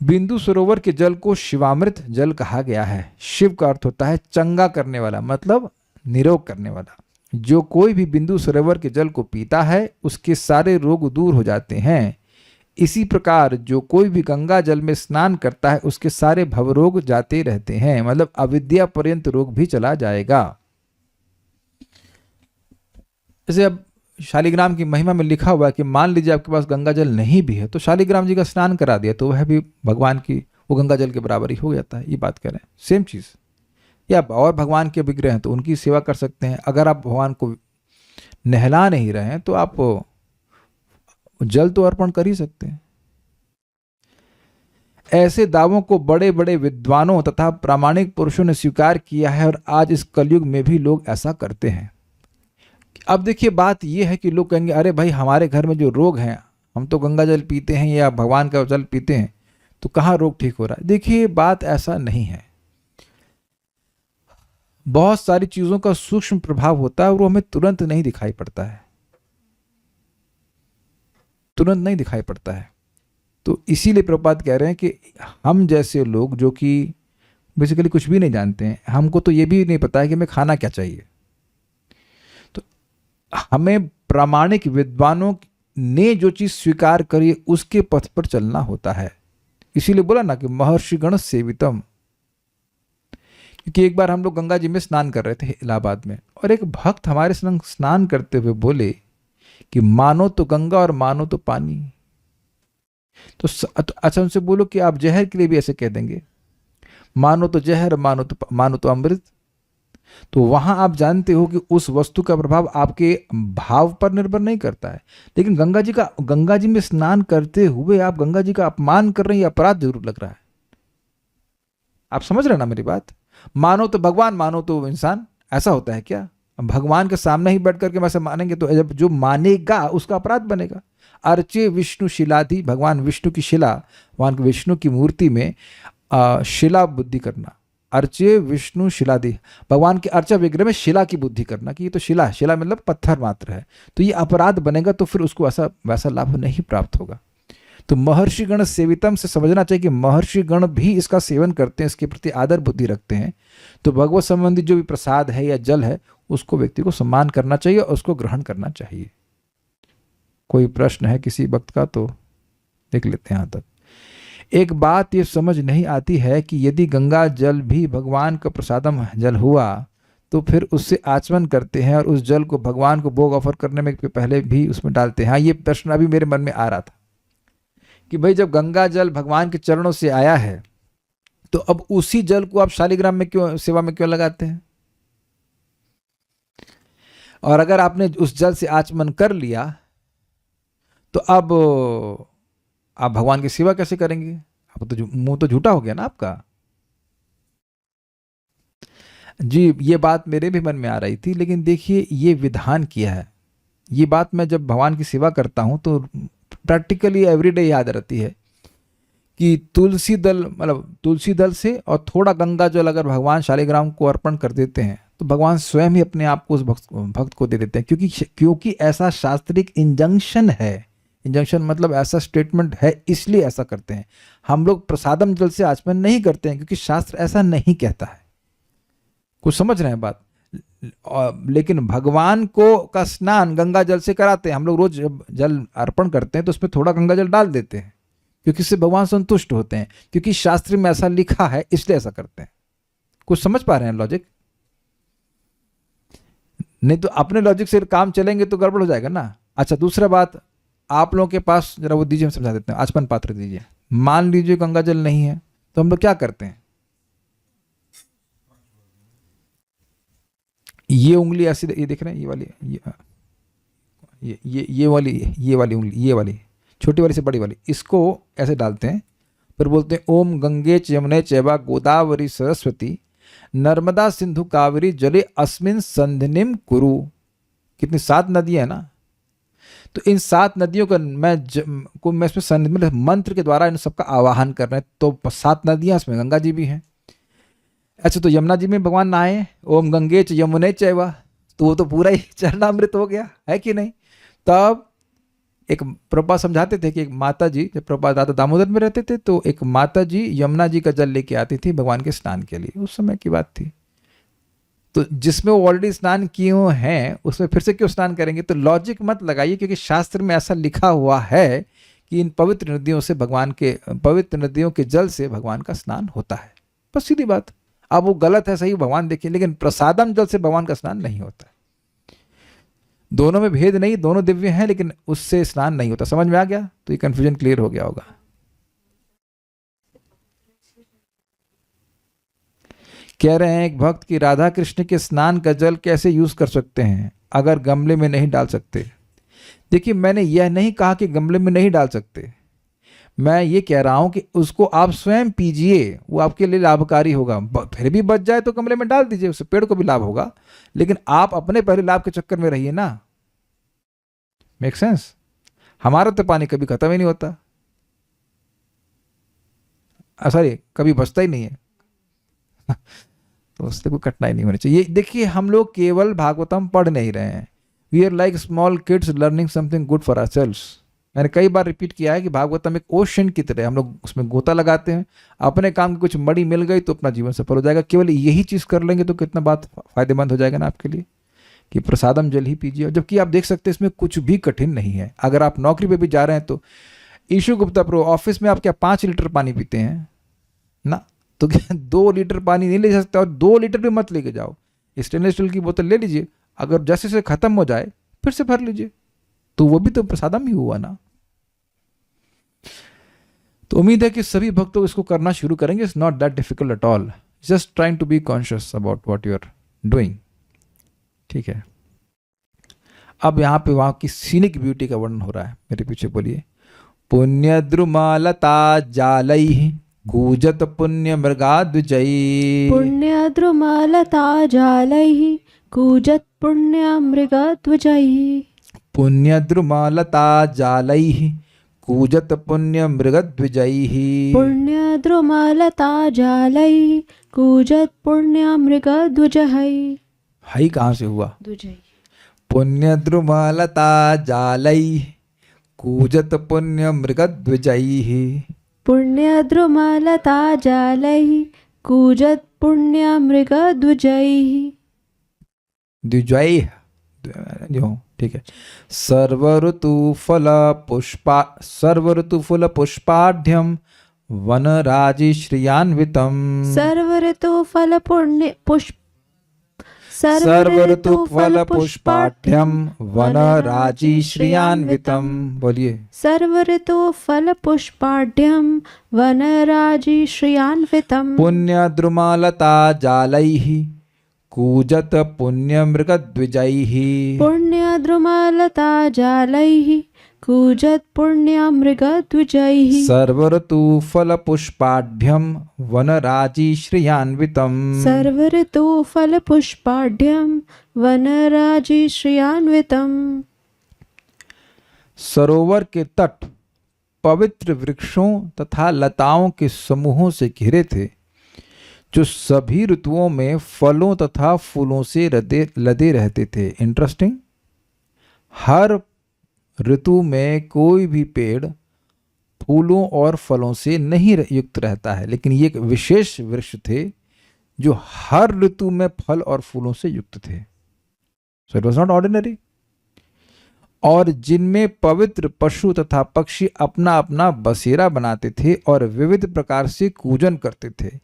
बिंदु सरोवर के जल को शिवामृत जल कहा गया है। शिव का अर्थ होता है चंगा करने वाला, मतलब निरोग करने वाला। जो कोई भी बिंदु सरोवर के जल को पीता है उसके सारे रोग दूर हो जाते हैं। इसी प्रकार जो कोई भी गंगा जल में स्नान करता है उसके सारे भवरोग जाते रहते हैं, मतलब अविद्या पर्यंत रोग भी चला जाएगा। जैसे अब शालिग्राम की महिमा में लिखा हुआ है कि मान लीजिए आपके पास गंगा जल नहीं भी है तो शालिग्राम जी का स्नान करा दिया तो वह भी भगवान की वो गंगा जल के बराबर ही हो जाता है। ये बात करें सेम चीज़। या और भगवान के विग्रह हैं तो उनकी सेवा कर सकते हैं। अगर आप भगवान को नहला नहीं रहे हैं तो आप जल तो अर्पण कर ही सकते हैं। ऐसे दावों को बड़े बड़े विद्वानों तथा प्रामाणिक पुरुषों ने स्वीकार किया है और आज इस कलयुग में भी लोग ऐसा करते हैं। अब देखिए बात यह है कि लोग कहेंगे अरे भाई हमारे घर में जो रोग हैं, हम तो गंगा जल पीते हैं या भगवान का जल पीते हैं तो कहाँ रोग ठीक हो रहा है। देखिए बात ऐसा नहीं है। बहुत सारी चीजों का सूक्ष्म प्रभाव होता है और वो हमें तुरंत नहीं दिखाई पड़ता है, तुरंत नहीं दिखाई पड़ता है। तो इसीलिए प्रभुपाद कह रहे हैं कि हम जैसे लोग जो कि बेसिकली कुछ भी नहीं जानते हैं, हमको तो ये भी नहीं पता है कि हमें खाना क्या चाहिए, तो हमें प्रामाणिक विद्वानों ने जो चीज स्वीकार करी उसके पथ पर चलना होता है। इसीलिए बोला ना कि महर्षि गण सेवितम। क्योंकि एक बार हम लोग गंगा जी में स्नान कर रहे थे इलाहाबाद में और एक भक्त हमारे संग स्नान करते हुए बोले कि मानो तो गंगा और मानो तो पानी। तो अच्छा उनसे बोलो कि आप जहर के लिए भी ऐसे कह देंगे, मानो तो जहर मानो तो अमृत। तो वहां आप जानते हो कि उस वस्तु का प्रभाव आपके भाव पर निर्भर नहीं करता है। लेकिन गंगा जी में स्नान करते हुए आप गंगा जी का अपमान कर रहे हैं, ये अपराध जरूर लग रहा है। आप समझ रहे हैं ना मेरी बात? मानो तो भगवान मानो तो इंसान, ऐसा होता है क्या? भगवान के सामने ही बैठ करके वैसे मानेंगे तो जब जो मानेगा उसका अपराध बनेगा। अर्चे विष्णु शिलाधि, भगवान विष्णु की शिला, भगवान विष्णु की मूर्ति में शिला बुद्धि करना। अर्चे विष्णु शिलाधि, भगवान के अर्चा विग्रह में शिला की बुद्धि करना कि ये तो शिला है, शिला मतलब पत्थर मात्र है, तो ये अपराध बनेगा, तो फिर उसको वैसा लाभ नहीं प्राप्त होगा। तो महर्षि गण सेवितम से समझना चाहिए कि महर्षि गण भी इसका सेवन करते हैं, इसके प्रति आदर बुद्धि रखते हैं। तो भगवत संबंधी जो भी प्रसाद है या जल है उसको व्यक्ति को सम्मान करना चाहिए और उसको ग्रहण करना चाहिए। कोई प्रश्न है किसी भक्त का तो देख लेते हैं। यहाँ तक एक बात ये समझ नहीं आती है कि यदि गंगा जल भी भगवान का प्रसादम जल हुआ तो फिर उससे आचमन करते हैं और उस जल को भगवान को भोग ऑफर करने में पहले भी उसमें डालते हैं। हाँ, ये प्रश्न अभी मेरे मन में आ रहा था कि भाई जब गंगा जल भगवान के चरणों से आया है तो अब उसी जल को आप शालिग्राम में क्यों सेवा में क्यों लगाते हैं? और अगर आपने उस जल से आचमन कर लिया तो अब आप भगवान की सेवा कैसे करेंगे? आप तो मुंह तो झूठा हो गया ना आपका। जी, ये बात मेरे भी मन में आ रही थी, लेकिन देखिए ये विधान किया है। ये बात मैं जब भगवान की सेवा करता हूं तो प्रैक्टिकली एवरीडे याद रहती है कि तुलसी दल से और थोड़ा गंगा जल अगर भगवान शालिग्राम को अर्पण कर देते हैं तो भगवान स्वयं ही अपने आप को उस भक्त को दे देते हैं। क्योंकि ऐसा शास्त्रिक इंजंक्शन है। इंजंक्शन मतलब ऐसा स्टेटमेंट है, इसलिए ऐसा करते हैं। हम लोग प्रसादम जल से आचमन नहीं करते हैं क्योंकि शास्त्र ऐसा नहीं कहता है। कुछ समझ रहे हैं बात? लेकिन भगवान को का स्नान गंगा जल से कराते हैं। हम लोग रोज जल अर्पण करते हैं तो उसमें थोड़ा गंगा जल डाल देते हैं क्योंकि इससे भगवान संतुष्ट होते हैं, क्योंकि शास्त्र में ऐसा लिखा है इसलिए ऐसा करते हैं। कुछ समझ पा रहे हैं लॉजिक? नहीं तो अपने लॉजिक से काम चलेंगे तो गड़बड़ हो जाएगा ना। अच्छा, दूसरा बात, आप लोगों के पास जरा वो दीजिए, हम समझा देते हैं। आचमन पात्र दीजिए। मान लीजिए गंगा जल नहीं है तो हम लोग क्या करते हैं? ये उंगली ऐसी, ये देख रहे हैं, ये वाली, ये वाली उंगली, ये वाली छोटी वाली से बड़ी वाली, इसको ऐसे डालते हैं, फिर बोलते हैं ओम गंगे च यमुने चैवा गोदावरी सरस्वती नर्मदा सिंधु कावेरी जले अस्मिन संधिनिम कुरु। कितनी 7 नदियां है ना। तो इन 7 नदियों का मैं इसमें संधि मंत्र के द्वारा इन सबका आवाहन कर रहे हैं। तो 7 नदियां, इसमें गंगा जी भी हैं। अच्छा, तो यमुना जी में भगवान नहाए, ओम गंगे च यमुने चैवा, तो वो तो पूरा ही चरणामृत हो गया, है कि नहीं? तब एक प्रभुपाद समझाते थे कि एक माता जी, जब प्रभुपाद दादा दामोदर में रहते थे तो एक माता जी यमुना जी का जल लेके आती थी भगवान के स्नान के लिए। उस समय की बात थी। तो जिसमें वो ऑलरेडी स्नान किए हुए हैं उसमें फिर से क्यों स्नान करेंगे? तो लॉजिक मत लगाइए, क्योंकि शास्त्र में ऐसा लिखा हुआ है कि इन पवित्र नदियों के जल से भगवान का स्नान होता है। बस सीधी बात। अब वो गलत है सही भगवान देखिए, लेकिन प्रसादम जल से भगवान का स्नान नहीं होता है। दोनों में भेद नहीं, दोनों दिव्य हैं, लेकिन उससे स्नान नहीं होता। समझ में आ गया? तो ये कंफ्यूजन क्लियर हो गया होगा। कह रहे हैं एक भक्त कि राधा कृष्ण के स्नान का जल कैसे यूज कर सकते हैं अगर गमले में नहीं डाल सकते। देखिए, मैंने यह नहीं कहा कि गमले में नहीं डाल सकते, मैं ये कह रहा हूं कि उसको आप स्वयं पीजिए, वो आपके लिए लाभकारी होगा। फिर भी बच जाए तो गमले में डाल दीजिए, उससे पेड़ को भी लाभ होगा, लेकिन आप अपने पहले लाभ के चक्कर में रहिए ना। Make sense? हमारा तो पानी कभी खत्म ही नहीं होता, सॉरी कभी बचता ही नहीं है तो उससे कोई कठिनाई नहीं होनी चाहिए। देखिए, हम लोग केवल भागवतम पढ़ नहीं रहे हैं, we are like small kids learning something good for ourselves. मैंने कई बार रिपीट किया है कि भागवतम एक ओशन की तरह, हम लोग उसमें गोता लगाते हैं, अपने काम की कुछ मड़ी मिल गई तो अपना जीवन सफल हो जाएगा। केवल यही चीज़ कर लेंगे तो कितना बात फायदेमंद हो जाएगा ना आपके लिए, कि प्रसादम जल ही पीजिए। जबकि आप देख सकते हैं इसमें कुछ भी कठिन नहीं है। अगर आप नौकरी पे भी जा रहे हैं तो ईशु गुप्ता प्रो, ऑफिस में आप क्या 5 लीटर पानी पीते हैं ना, तो क्या 2 लीटर पानी नहीं ले सकते, और 2 लीटर भी मत लेके जाओ, स्टेनलेस स्टील की बोतल ले लीजिए, अगर जैसे से खत्म हो जाए फिर से भर लीजिए, तो वो भी तो प्रसादम ही हुआ ना। तो उम्मीद है कि सभी भक्त लोग इसको करना शुरू करेंगे। It's not that difficult at all, just trying to be conscious about what you are doing. ठीक है, अब यहाँ पे वहाँ की सीनिक ब्यूटी का वर्णन हो रहा है, मेरे पीछे बोलिए। पुण्य द्रुमालता जालैः कूजत पुण्य मृगाद्विजैः। पुण्य द्रुमालता जालैः कूजत पुण्य मृगध्वजैः। पुण्य द्रुमालता जालैः कूजत पुण्य मृगद्विजैः। पुण्य द्रुमालता जालैः कूजत पुण्य मृगध्वजैः। हाई कहाँ से हुआ? द्विजैः। पुण्य द्रुमालता जालैः कूजत पुण्य मृगद्विजैः। पुण्य द्रुमालता जालैः कूजत पुण्य मृगध्वजैः। द्विजैः जो, ठीक है। सर्व ऋतु फल पुष्पाढ्यम वनराजी श्रियान्वितम। सर्व ऋतु फल पुष्पाढ्यम वनराजी श्रियान्वितम। बोलिए। सर्व ऋतु फल पुष्पाढ्यम वनराजी श्रियान्वितम। पुण्य द्रुमालता जालैः कूजत पुण्य मृगद्विजैः। पुण्य द्रुमालता जालैः कूजत पुण्य मृगध्वजैः। सर्व ऋतु फल पुष्पाढ्यम वनराजी श्रियान्वितम। सर्व ऋतु फल पुष्पाढ्यम वनराजी श्रियान्वितम। सरोवर के तट पवित्र वृक्षों तथा लताओं के समूहों से घिरे थे, जो सभी ऋतुओं में फलों तथा फूलों से लदे रहते थे। इंटरेस्टिंग, हर ऋतु में कोई भी पेड़ फूलों और फलों से नहीं युक्त रहता है, लेकिन ये एक विशेष वृक्ष थे जो हर ऋतु में फल और फूलों से युक्त थे। So it was not ordinary. और जिनमें पवित्र पशु तथा पक्षी अपना अपना बसेरा बनाते थे और विविध प्रकार से कूजन करते थे।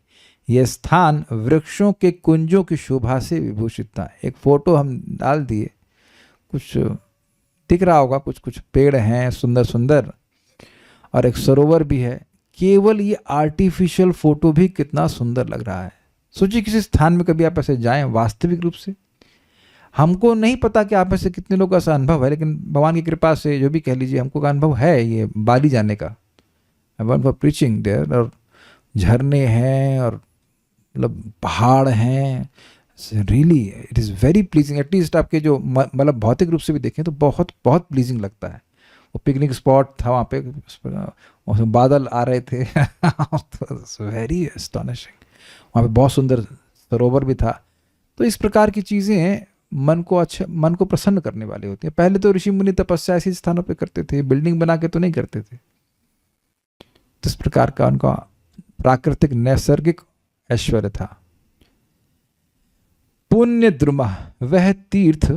यह स्थान वृक्षों के कुंजों की शोभा से विभूषित था। एक फोटो हम डाल दिए, कुछ दिख रहा होगा, कुछ कुछ पेड़ हैं सुंदर सुंदर और एक सरोवर भी है। केवल ये आर्टिफिशियल फोटो भी कितना सुंदर लग रहा है। सोचिए किसी स्थान में कभी आप ऐसे जाएं वास्तविक रूप से। हमको नहीं पता कि आप ऐसे कितने लोगों का ऐसा अनुभव है, लेकिन भगवान की कृपा से जो भी कह लीजिए, हमको का अनुभव है ये बाली जाने का। I want for preaching there, और झरने हैं और मतलब पहाड़ हैं। Really it is very pleasing. At least आपके जो मतलब भौतिक रूप से भी देखें तो बहुत बहुत प्लीजिंग लगता है। वो पिकनिक स्पॉट था वहाँ पे, उसमें बादल आ रहे थे वेरी एस्टॉनिशिंग। वहाँ पे बहुत सुंदर सरोवर भी था। तो इस प्रकार की चीज़ें मन को प्रसन्न करने वाली होती है। पहले तो ऋषि मुनि तपस्या ऐसे स्थानों पे करते थे, बिल्डिंग बना के तो नहीं करते थे। तो इस प्रकार का उनका प्राकृतिक नैसर्गिक ऐश्वर्य था। पुण्य द्रुमा, वह तीर्थ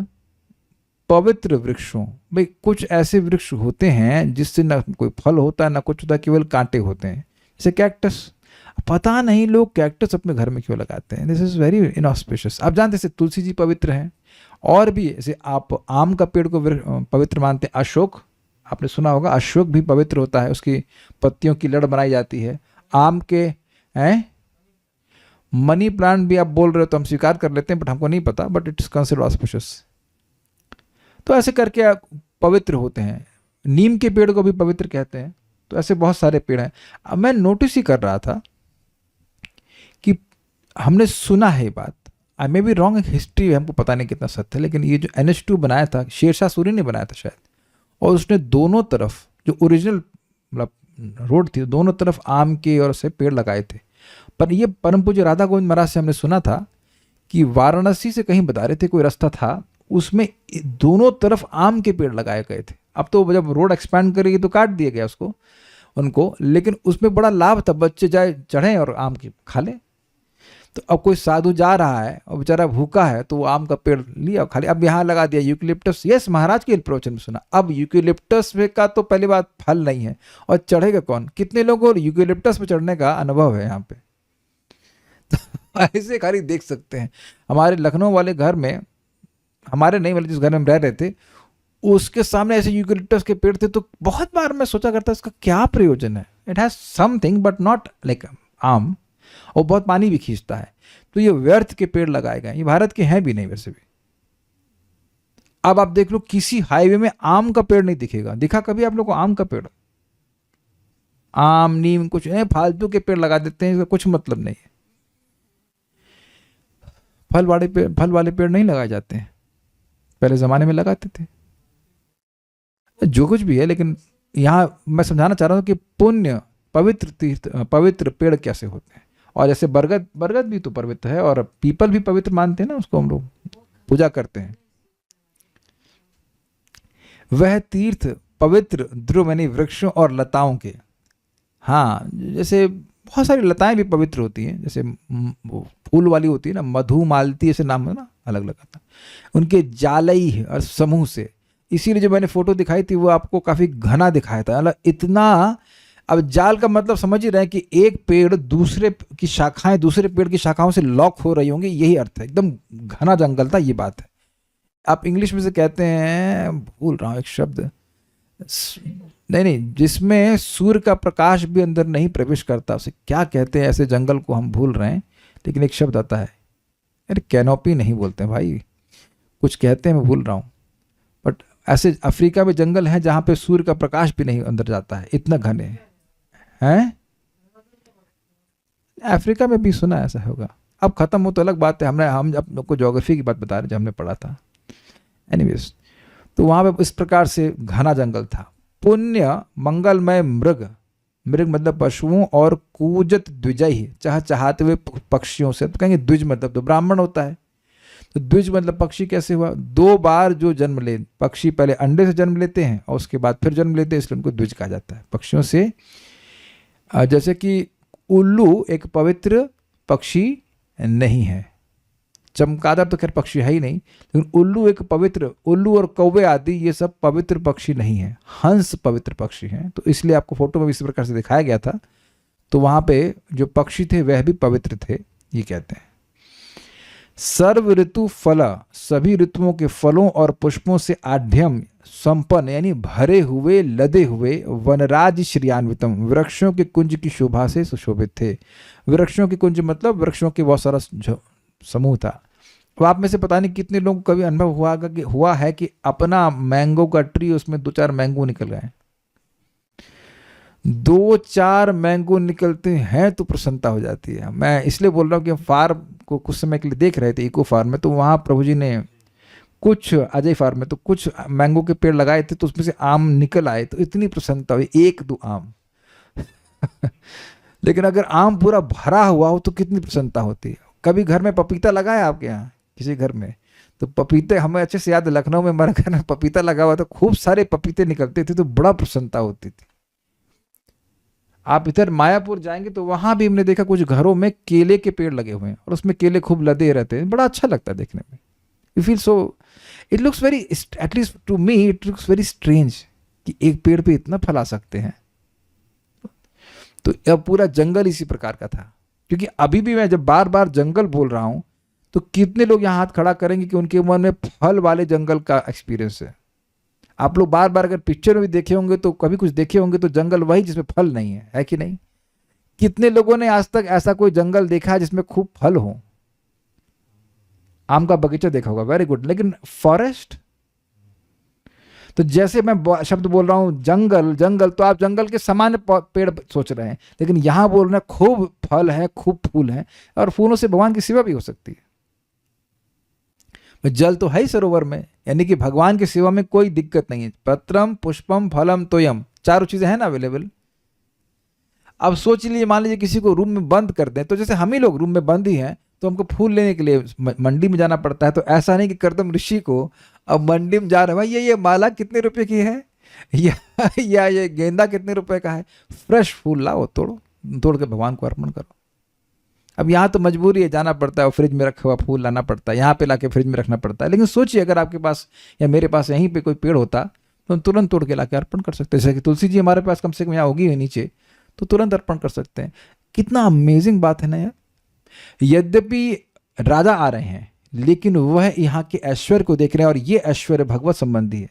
पवित्र वृक्षों। भाई कुछ ऐसे वृक्ष होते हैं जिससे ना कोई फल होता है ना कुछ होता है, केवल कांटे होते हैं, जैसे कैक्टस। पता नहीं लोग कैक्टस अपने घर में क्यों लगाते हैं। This is very inauspicious. आप जानते हैं तुलसी जी पवित्र हैं और भी ऐसे आप आम का पेड़ को पवित्र मानते हैं। अशोक, आपने सुना होगा, अशोक भी पवित्र होता है, उसकी पत्तियों की लड़ बनाई जाती है। आम के हैं, मनी प्लांट भी आप बोल रहे हो तो हम स्वीकार कर लेते हैं, बट हमको नहीं पता, बट इट्स कंसिडर्ड ऑस्पिशियस। तो ऐसे करके आप पवित्र होते हैं। नीम के पेड़ को भी पवित्र कहते हैं। तो ऐसे बहुत सारे पेड़ हैं। अब मैं नोटिस ही कर रहा था कि हमने सुना है ये बात, आई मे बी रॉन्ग, हिस्ट्री हमको पता नहीं कितना सत्य है, लेकिन ये जो NH2 बनाया था, शेरशाह सूरी ने बनाया था शायद, और उसने दोनों तरफ जो ओरिजिनल मतलब रोड थी, दोनों तरफ आम के और से पेड़ लगाए थे। पर ये परम पूज्य राधा गोविंद महाराज से हमने सुना था कि वाराणसी से कहीं बता रहे थे, कोई रास्ता था, उसमें दोनों तरफ आम के पेड़ लगाए गए थे। अब तो जब रोड एक्सपैंड करेगी तो काट दिया गया उसको, उनको, लेकिन उसमें बड़ा लाभ था, बच्चे जाए चढ़ें और आम की खा लें। तो अब कोई साधु जा रहा है और बेचारा भूखा है, तो वो आम का पेड़ लिया और खा लिया। अब यहाँ लगा दिया यूकेलिप्टस। यस, महाराज के प्रवचन में सुना। अब यूकेलिप्टस का तो पहली बात फल नहीं है, और चढ़ेगा कौन? कितने लोगों को यूकेलिप्टस पे चढ़ने का अनुभव है यहाँ पे? तो ऐसे खाली देख सकते हैं। हमारे लखनऊ वाले घर में, हमारे नहीं वाले जिस घर में हम रह रहे थे, उसके सामने ऐसे यूकेलिप्टस के पेड़ थे। तो बहुत बार मैं सोचा करता इसका क्या प्रयोजन है? It has something but not like आम, और बहुत पानी भी खींचता है। तो ये व्यर्थ के पेड़ लगाए गए, ये भारत के हैं भी नहीं वैसे भी। अब आप देख लो, किसी हाईवे में आम का पेड़ नहीं दिखेगा। दिखा कभी आप लोग को आम का पेड़? आम, नीम, कुछ फालतू के पेड़ लगा देते हैं, इसका कुछ मतलब नहीं है। फल वाले पेड़ नहीं लगाए जाते हैं, पहले जमाने में लगाते थे। जो कुछ भी है, लेकिन यहां मैं समझाना चाह रहा हूं कि पुण्य, पवित्र तीर्थ, पवित्र पेड़ कैसे होते हैं। और जैसे बरगद भी तो पवित्र है, और पीपल भी पवित्र मानते हैं ना, उसको हम लोग पूजा करते हैं। वह तीर्थ पवित्र ध्रुव यानी वृक्षों और लताओं के, हाँ, जैसे बहुत सारी लताएं भी पवित्र होती हैं, जैसे फूल वाली होती है ना, मधु मालती, ऐसे नाम है ना, अलग अलग आता, उनके जालई और समूह से। इसीलिए जो मैंने फोटो दिखाई थी वो आपको काफी घना दिखाया था, मतलब इतना। अब जाल का मतलब समझ ही रहे हैं कि एक पेड़ दूसरे की शाखाएं दूसरे पेड़ की शाखाओं से लॉक हो रही होंगी, यही अर्थ है। एकदम घना जंगल था, ये बात है। आप इंग्लिश में से कहते हैं, भूल रहा हूँ एक शब्द, नहीं, जिसमें सूर्य का प्रकाश भी अंदर नहीं प्रवेश करता, उसे क्या कहते हैं? ऐसे जंगल को हम भूल रहे हैं, लेकिन एक शब्द आता है, अरे कैनोपी नहीं बोलते हैं भाई, कुछ कहते हैं, मैं भूल रहा हूँ। बट ऐसे अफ्रीका में जंगल है जहाँ पे सूर्य का प्रकाश भी नहीं अंदर जाता है, इतना घने हैं। अफ्रीका में भी सुना ऐसा होगा। अब खत्म हो तो अलग बात है, हम आपको ज्योग्राफी की बात बता रहे जो हमने पढ़ा था। एनीवेज, तो वहाँ पे इस प्रकार से घना जंगल था। पुण्य मंगलमय मृग मतलब पशुओं, और कूजत द्विजय चहचहाते हुए पक्षियों से। तो कहेंगे द्विज मतलब तो ब्राह्मण होता है, तो द्विज मतलब पक्षी कैसे हुआ? 2 बार जो जन्म ले, पक्षी पहले अंडे से जन्म लेते हैं और उसके बाद फिर जन्म लेते हैं, इसलिए उनको द्विज कहा जाता है पक्षियों से। जैसे कि उल्लू एक पवित्र पक्षी नहीं है, चमगादड़ तो खैर पक्षी है ही नहीं, लेकिन उल्लू एक पवित्र, उल्लू और कौवे आदि ये सब पवित्र पक्षी नहीं है। हंस पवित्र पक्षी हैं, तो इसलिए आपको फोटो में इसी प्रकार से दिखाया गया था। तो वहां पे जो पक्षी थे वह भी पवित्र थे, ये कहते हैं। सर्व ऋतु फल, सभी ऋतुओं के फलों और पुष्पों से आढ्यम संपन्न यानी भरे हुए, लदे हुए, वनराज श्रियान्वितम, वृक्षों के कुंज की शोभा से सुशोभित थे। वृक्षों के कुंज मतलब वृक्षों के बहुत सारा समूह था। तो आप में से पता नहीं कितने लोगों को कभी अनुभव हुआ है कि अपना मैंगो का ट्री, उसमें 2-4 मैंगो निकल गए। 2-4 मैंगो निकलते हैं तो प्रसन्नता हो जाती है। मैं इसलिए बोल रहा हूँ कि हम फार्म को कुछ समय के लिए देख रहे थे, इको फार्म में, तो वहाँ प्रभु जी ने कुछ, अजय फार्म में तो कुछ मैंगो के पेड़ लगाए थे, तो उसमें से आम निकल आए, तो इतनी प्रसन्नता हुई, 1-2 आम। लेकिन अगर आम पूरा भरा हुआ हो तो कितनी प्रसन्नता होती है। कभी घर में पपीता लगाया आपके यहाँ किसी घर में? तो पपीते, हमें अच्छे से याद है, लखनऊ में हमारे घर में पपीता लगा हुआ था, खूब सारे पपीते निकलते थे, तो बड़ा प्रसन्नता होती थी। आप इधर मायापुर जाएंगे तो वहां भी हमने देखा कुछ घरों में केले के पेड़ लगे हुए हैं, और उसमें केले खूब लदे रहते हैं, बड़ा अच्छा लगता है देखने में। You feel so, it looks very, at least to me it looks very strange कि एक पेड़ पे इतना फल आ सकते हैं। तो अब पूरा जंगल इसी प्रकार का था, क्योंकि अभी भी मैं जब बार बार जंगल बोल रहा हूं तो कितने लोग यहाँ हाथ खड़ा करेंगे कि उनके मन में फल वाले जंगल का एक्सपीरियंस है? आप लोग बार बार अगर पिक्चर में भी देखे होंगे तो कभी कुछ देखे होंगे तो जंगल वही जिसमें फल नहीं है कि नहीं? कितने लोगों ने आज तक ऐसा कोई जंगल देखा है जिसमें खूब फल हो? आम का बगीचा देखा होगा, वेरी गुड, लेकिन फॉरेस्ट? तो जैसे मैं शब्द बोल रहा हूं जंगल जंगल, तो आप जंगल के सामान्य पेड़ सोच रहे हैं, लेकिन यहां बोल रहे हैं खूब फल है, खूब फूल है, और फूलों से भगवान की सेवा भी हो सकती है। जल तो है ही सरोवर में, यानी कि भगवान की सेवा में कोई दिक्कत नहीं है। पत्रम पुष्पम फलम तोयम, चारों चीजें हैं ना अवेलेबल। अब सोच लीजिए, मान लीजिए किसी को रूम में बंद कर दें, तो जैसे हम ही लोग रूम में बंद ही हैं, तो हमको फूल लेने के लिए मंडी में जाना पड़ता है। तो ऐसा नहीं कि कर्दम ऋषि को अब मंडी में जा रहे हैं, भाई ये माला कितने रुपए की है, या ये गेंदा कितने रुपए का है, फ्रेश फूल लाओ, तोड़ के भगवान को अर्पण करो। अब यहाँ तो मजबूरी है, जाना पड़ता है, फ्रिज में रखा हुआ फूल लाना पड़ता है, यहाँ पे लाके फ्रिज में रखना पड़ता है। लेकिन सोचिए अगर आपके पास या मेरे पास यहीं पे कोई पेड़ होता तो हम तुरंत तोड़ के लाके अर्पण कर सकते हैं। जैसे कि तुलसी जी हमारे पास कम से कम यहाँ होगी है नीचे, तो तुरंत अर्पण कर सकते हैं। कितना अमेजिंग बात है ना यार। यद्यपि राजा आ रहे हैं, लेकिन वह यहाँ के ऐश्वर्य को देख रहे हैं, और ये ऐश्वर्य भगवत संबंधी है।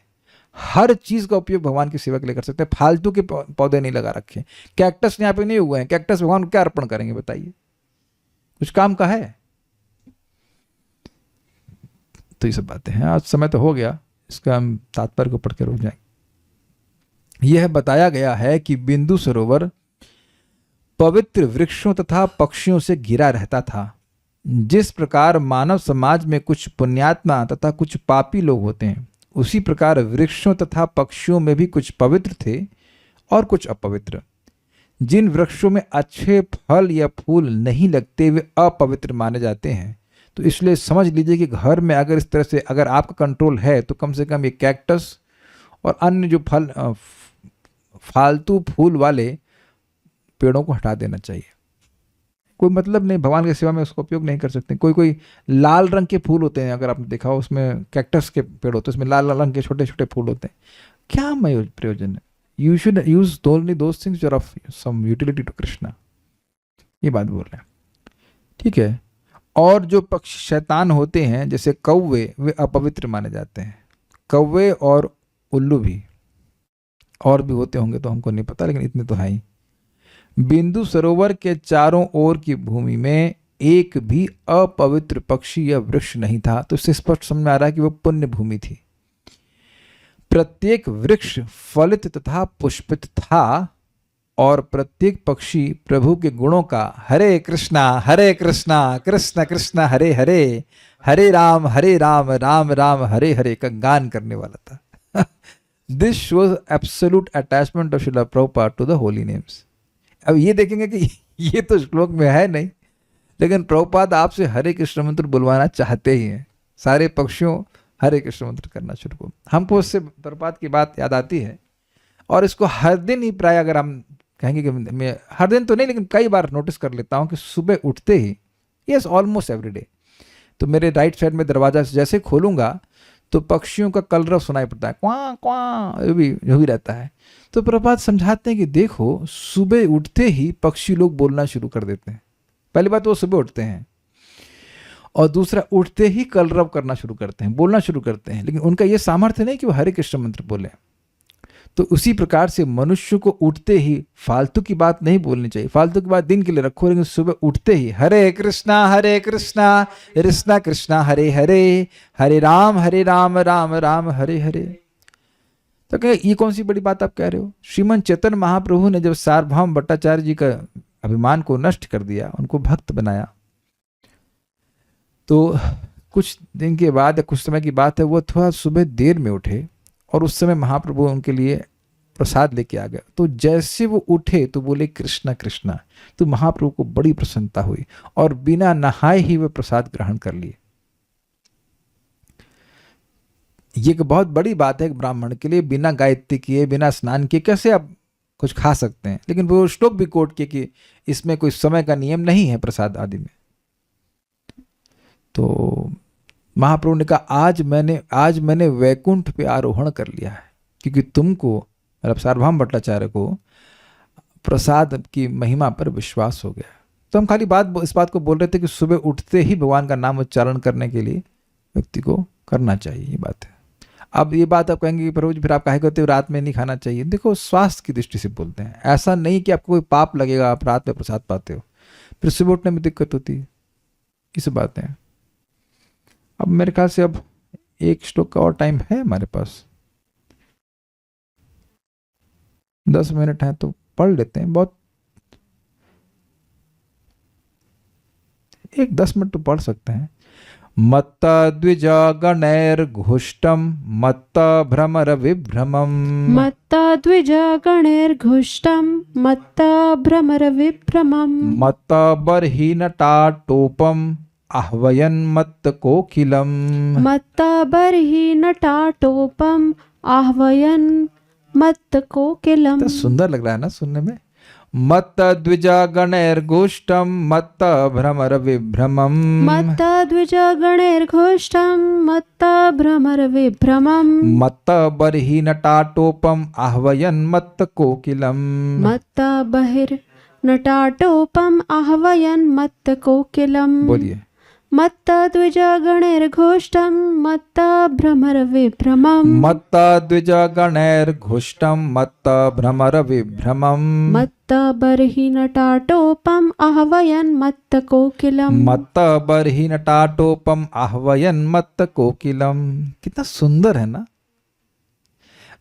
हर चीज का उपयोग भगवान की सेवा के लिए कर सकते हैं। फालतू के पौधे नहीं लगा रखे। कैक्टस यहाँ पे नहीं हुए हैं, कैक्टस भगवान को क्या अर्पण करेंगे बताइए, कुछ काम का है? तो ये सब बातें हैं। आज समय तो हो गया, इसका हम तात्पर्य को पढ़ के रुक जाएंगे। यह बताया गया है कि बिंदु सरोवर पवित्र वृक्षों तथा पक्षियों से घिरा रहता था। जिस प्रकार मानव समाज में कुछ पुण्यात्मा तथा कुछ पापी लोग होते हैं, उसी प्रकार वृक्षों तथा पक्षियों में भी कुछ पवित्र थे और कुछ अपवित्र। जिन वृक्षों में अच्छे फल या फूल नहीं लगते वे अपवित्र माने जाते हैं। तो इसलिए समझ लीजिए कि घर में अगर इस तरह से अगर आपका कंट्रोल है, तो कम से कम ये कैक्टस और अन्य जो फालतू फूल वाले पेड़ों को हटा देना चाहिए। कोई मतलब नहीं, भगवान की सेवा में उसका उपयोग नहीं कर सकते। कोई लाल रंग के फूल होते हैं, अगर आपने देखा हो, उसमें कैक्टस के पेड़ होते हैं, उसमें लाल लाल रंग के छोटे छोटे फूल होते हैं। क्या प्रयोजन है? You should use only those things are of some utility to Krishna. ये बात बोल रहे हैं, ठीक है। और जो पक्षी शैतान होते हैं जैसे कौवे, वे अपवित्र माने जाते हैं। कौवे और उल्लू भी, और भी होते होंगे तो हमको नहीं पता, लेकिन इतने तो हैं ही। बिंदु सरोवर के चारों ओर की भूमि में एक भी अपवित्र पक्षी या वृक्ष नहीं था। तो इससे स्पष्ट समझ में आ रहा है कि वह पुण्य भूमि थी। प्रत्येक वृक्ष फलित तथा पुष्पित था, और प्रत्येक पक्षी प्रभु के गुणों का हरे कृष्णा कृष्ण कृष्ण हरे हरे, हरे राम राम राम हरे हरे का गान करने वाला था। This shows absolute attachment of Srila Prabhupada to the holy names. अब ये देखेंगे कि ये तो श्लोक में है नहीं, लेकिन प्रभुपाद आपसे हरे कृष्ण मंत्र बुलवाना चाहते ही हैं। सारे पक्षियों हरे कृष्ण मंत्र करना शुरू करो। हमको उससे प्रभुपाद की बात याद आती है, और इसको हर दिन ही प्राय, अगर हम कहेंगे कि मैं हर दिन तो नहीं, लेकिन कई बार नोटिस कर लेता हूँ कि सुबह उठते ही, यस ऑलमोस्ट एवरी डे, तो मेरे राइट साइड में दरवाजा जैसे खोलूंगा तो पक्षियों का कलरव सुनाई पड़ता है, क्वां क्वां, जो भी रहता है। तो प्रभुपाद समझाते हैं कि देखो, सुबह उठते ही पक्षी लोग बोलना शुरू कर देते हैं। पहली बात वो सुबह उठते हैं, और दूसरा उठते ही कलरव करना शुरू करते हैं, बोलना शुरू करते हैं, लेकिन उनका ये सामर्थ्य नहीं कि वो हरे कृष्ण मंत्र बोले। तो उसी प्रकार से मनुष्य को उठते ही फालतू की बात नहीं बोलनी चाहिए। फालतू की बात दिन के लिए रखो, लेकिन सुबह उठते ही हरे कृष्णा कृष्णा कृष्णा हरे हरे, हरे राम राम राम हरे हरे। तो कहे ये कौन सी बड़ी बात आप कह रहे हो? श्रीमन चैतन्य महाप्रभु ने जब सार्वभौम भट्टाचार्य जी का अभिमान को नष्ट कर दिया, उनको भक्त बनाया, तो कुछ दिन के बाद या कुछ समय की बात है, वो थोड़ा सुबह देर में उठे, और उस समय महाप्रभु उनके लिए प्रसाद लेके आ गया। तो जैसे वो उठे तो बोले कृष्णा कृष्णा, तो महाप्रभु को बड़ी प्रसन्नता हुई, और बिना नहाए ही वे प्रसाद ग्रहण कर लिए। ये एक बहुत बड़ी बात है ब्राह्मण के लिए, बिना गायत्री किए, बिना स्नान किए कैसे आप कुछ खा सकते हैं? लेकिन वो श्लोक भी कोट किए कि इसमें कोई समय का नियम नहीं है प्रसाद आदि में। तो महाप्रभु ने कहा आज मैंने वैकुंठ पे आरोहण कर लिया है, क्योंकि तुमको, मतलब सार्वभौम भट्टाचार्य को, प्रसाद की महिमा पर विश्वास हो गया। तो हम खाली इस बात को बोल रहे थे कि सुबह उठते ही भगवान का नाम उच्चारण करने के लिए व्यक्ति को करना चाहिए, ये बात है। अब ये बात आप कहेंगे कि प्रभु जी फिर आप काहे कहते हो रात में नहीं खाना चाहिए? देखो स्वास्थ्य की दृष्टि से बोलते हैं, ऐसा नहीं कि आपको कोई पाप लगेगा आप रात में प्रसाद पाते हो फिर सुबह उठने में दिक्कत होती है, इस बात है। अब मेरे ख्याल से अब एक श्लोक का और टाइम है हमारे पास, 10 मिनट है तो पढ़ लेते हैं। बहुत एक 10 मिनट तो पढ़ सकते हैं। मत्ता द्विज गणैर्घुष्टम मत्ता भ्रमर विभ्रमम मत्ता द्विज गणैर्घुष्टं मत्ता भ्रमर विभ्रमं मत्ता बर्हि नटाटोपम आह्वयन् मत्त कोकिलम। मत्ता बर्हि नटाटोपम् आह्वयन् मत्त कोकिलम्। तो सुंदर लग रहा है ना सुनने में। मत्त द्विजा गणैर्घुष्टम मत्त भ्रमर विभ्रमम मत्त द्विज गणैर्घुष्टं मत्त भ्रमर विभ्रमं मत्त बर्हि नटाटोपम आह्वयन् मत्त कोकिलम। मत्त बहिर्नटाटोपम् आह्वयन् मत्त कोकिलम्। बोलिए। मत्त द्विज गणैर्घुष्टं मत्त भ्रमर विभ्रमं मत्त द्विज गणैर्घुष्टम मत्त भ्रमर विभ्रमम मत्त बर्हि नटाटोपम् आह्वयन् मत्त कोकिलम्। मत्त बर्हि नटाटोपम आह्वयन् मत्त कोकिलम। कितना सुंदर है ना।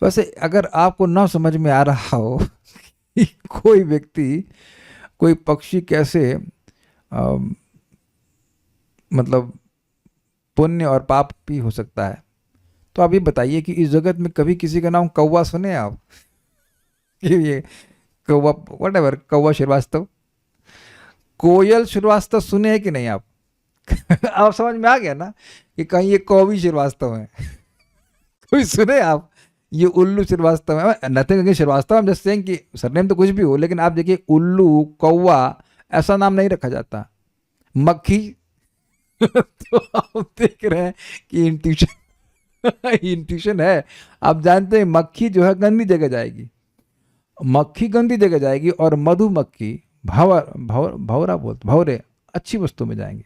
वैसे अगर आपको ना समझ में आ रहा हो कि कोई व्यक्ति कोई पक्षी कैसे मतलब पुण्य और पाप भी हो सकता है, तो आप ये बताइए कि इस जगत में कभी किसी का नाम कौवा सुने आप? ये कौवा व्हाटएवर, कौवा श्रीवास्तव, कोयल श्रीवास्तव सुने हैं कि नहीं आप? आप समझ में आ गया ना कि कहीं ये कौवी श्रीवास्तव है। कोई सुने आप? ये उल्लू श्रीवास्तव है, नथिंग अगेंस्ट श्रीवास्तव, हम जस्ट सेइंग कि सरनेम तो कुछ भी हो, लेकिन आप देखिए उल्लू कौवा ऐसा नाम नहीं रखा जाता। मक्खी तो आप देख रहे हैं कि इंट्यूशन है। आप जानते हैं मक्खी जो है गंदी जगह जाएगी, मक्खी गंदी जगह जाएगी और मधुमक्खी भौरे अच्छी वस्तु में जाएंगे।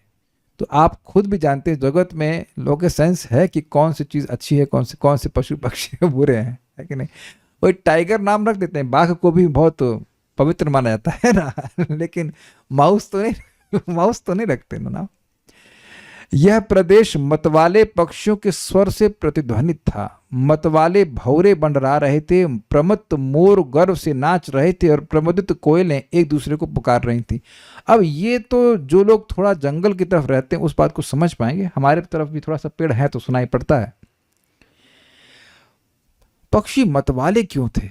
तो आप खुद भी जानते हैं जगत में लोगों के सेंस है कि कौन सी चीज़ अच्छी है, कौन से पशु पक्षी बुरे हैं, है कि नहीं? वही टाइगर नाम रख देते हैं, बाघ को भी बहुत पवित्र माना जाता है ना, लेकिन माउस तो नहीं रखते ना नाम। यह प्रदेश मतवाले पक्षियों के स्वर से प्रतिध्वनित था। मतवाले भौरे बंडरा रहे थे, प्रमत्त मोर गर्व से नाच रहे थे और प्रमुदित कोयलें एक दूसरे को पुकार रही थी। अब ये तो जो लोग थोड़ा जंगल की तरफ रहते हैं उस बात को समझ पाएंगे, हमारे तरफ भी थोड़ा सा पेड़ है तो सुनाई पड़ता है। पक्षी मतवाले क्यों थे?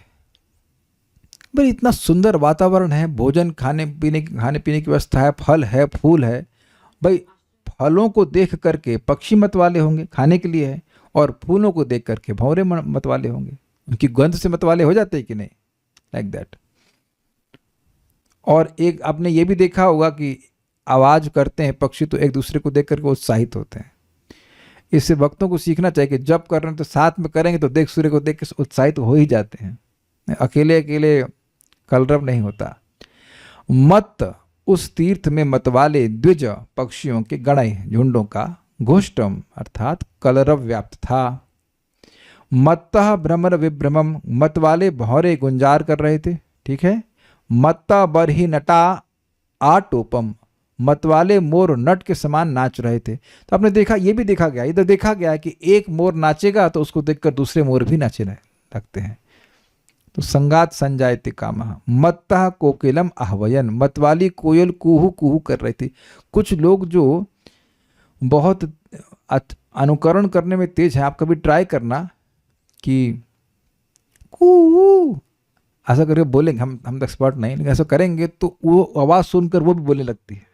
भाई इतना सुंदर वातावरण है, भोजन खाने पीने की व्यवस्था है, फल है, फूल है। भाई फलों को देख करके पक्षी मतवाले होंगे, खाने के लिए है, और फूलों को देख करके भौरे मतवाले होंगे, उनकी गंध से मतवाले हो जाते हैं कि नहीं, लाइक दैट। और एक आपने ये भी देखा होगा कि आवाज करते हैं पक्षी तो एक दूसरे को देख करके उत्साहित होते हैं। इससे भक्तों को सीखना चाहिए कि जब कर रहे हैं तो साथ में करेंगे तो देख सूर्य को देख के उत्साहित हो ही जाते हैं, अकेले अकेले कलरव नहीं होता। मत उस तीर्थ में मतवाले द्विज पक्षियों के गणय झुंडों का घोष्टम अर्थात कलरव व्याप्त था। मत्तः भ्रमर विभ्रमम, मतवाले भौरे गुंजार कर रहे थे, ठीक है। मत्ता बरही नटा आटोपम, मतवाले मोर नट के समान नाच रहे थे। तो आपने देखा, ये भी देखा गया, इधर देखा गया कि एक मोर नाचेगा तो उसको देखकर दूसरे मोर भी नाचे लगते हैं। तो संगात संजायते कामः। मत्तः कोकिलम आह्वयन, मतवाली कोयल कुहू कुहू कर रही थी। कुछ लोग जो बहुत अनुकरण करने में तेज है, आप कभी ट्राई करना कि कुहू ऐसा करके बोलेंगे, हम एक्सपर्ट नहीं, लेकिन ऐसा करेंगे तो वो आवाज सुनकर वो भी बोलने लगती है।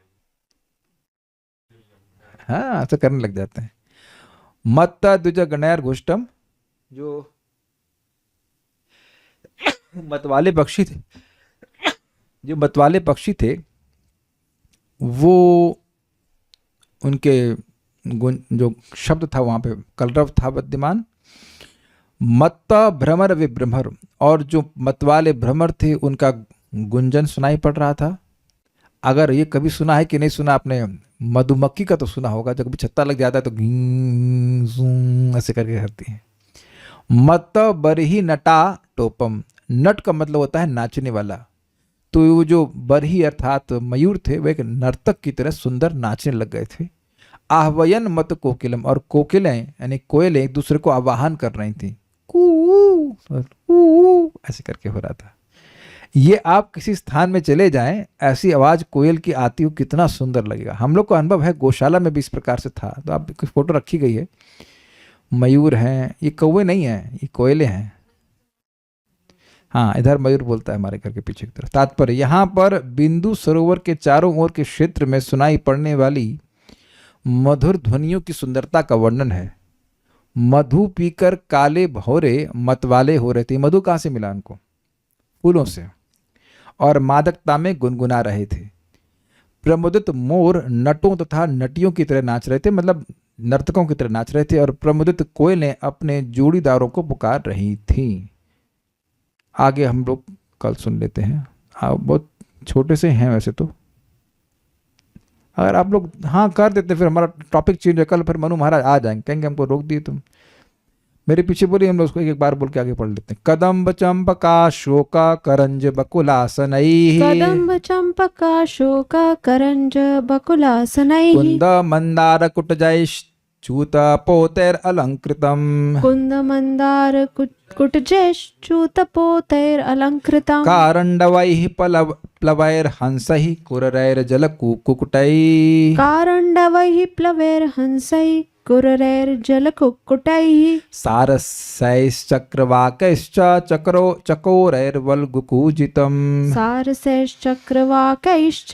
हाँ, ऐसा करने लग जाते हैं। मत्ता द्विज गणैर घुष्टम, जो मतवाले पक्षी थे वो उनके जो शब्द था वहां पे कलरव था विद्यमान। मत्ता भ्रमर विभ्रमर, और जो मतवाले भ्रमर थे उनका गुंजन सुनाई पड़ रहा था। अगर ये कभी सुना है कि नहीं सुना आपने, मधुमक्खी का तो सुना होगा, जब कभी छत्ता लग जाता है तो घीं ज़ूं ऐसे करके करती है। मत बरही नटा टोपम, नट का मतलब होता है नाचने वाला। तो वो जो बरही अर्थात मयूर थे वह एक नर्तक की तरह सुंदर नाचने लग गए थे। आह्वयन मत कोकिलम, और कोकिलें यानी कोयलें एक दूसरे को आवाहन कर रही थी, कू कू ऐसे करके हो रहा था। ये आप किसी स्थान में चले जाएं, ऐसी आवाज कोयल की आती हो, कितना सुंदर लगेगा। हम लोग को अनुभव है, गौशाला में भी इस प्रकार से था। तो आप कुछ फोटो रखी गई है, मयूर हैं, ये कौवे नहीं हैं, ये कोयले हैं। हाँ, इधर मयूर बोलता है हमारे घर के पीछे की तरफ। तात्पर्य, यहाँ पर बिंदु सरोवर के चारों ओर के क्षेत्र में सुनाई पड़ने वाली मधुर ध्वनियों की सुंदरता का वर्णन है। मधु पीकर काले भौरे मतवाले हो रहे थे। मधु कहाँ से मिला उनको? फूलों से। और मादकता में गुनगुना रहे थे। प्रमुदित मोर नटों तथा नटियों की तरह नाच रहे थे, मतलब नर्तकों की तरह नाच रहे थे। और प्रमुदित कोयलें अपने जोड़ीदारों को पुकार रही थीं। आगे हम लोग कल सुन लेते हैं। आप बहुत छोटे से हैं वैसे तो, अगर आप लोग हाँ कर देते फिर हमारा टॉपिक चेंज है। कल फिर मनु महाराज आ जाएंगे, कहेंगे हमको रोक दिए तुम। मेरे पीछे बोलिए, हम लोग उसको एक एक बार बोल के आगे पढ़ लेते हैं। कदम्ब चंपका शोका करंज बकुलासनैः, कदम्ब चंपका शोका करंज बकुलासनैः, कुंद मंदार कुटजैश्च्यूत पोतैर अलंकृतम्, कुंद मंदार कुटजैश्च्यूतपोतैर अलंकृतम्, कारंडवैः प्लवैर हंसैः कुररैर जलकुकुटैः, कारंडवैः प्लवैर हंसैः कुररैर जलकुक्कुटैः, सारसैश्चक्रवाकैश्च चकोरैर्वल्गुकूजितम्, सारसैश्चक्रवाकैश्च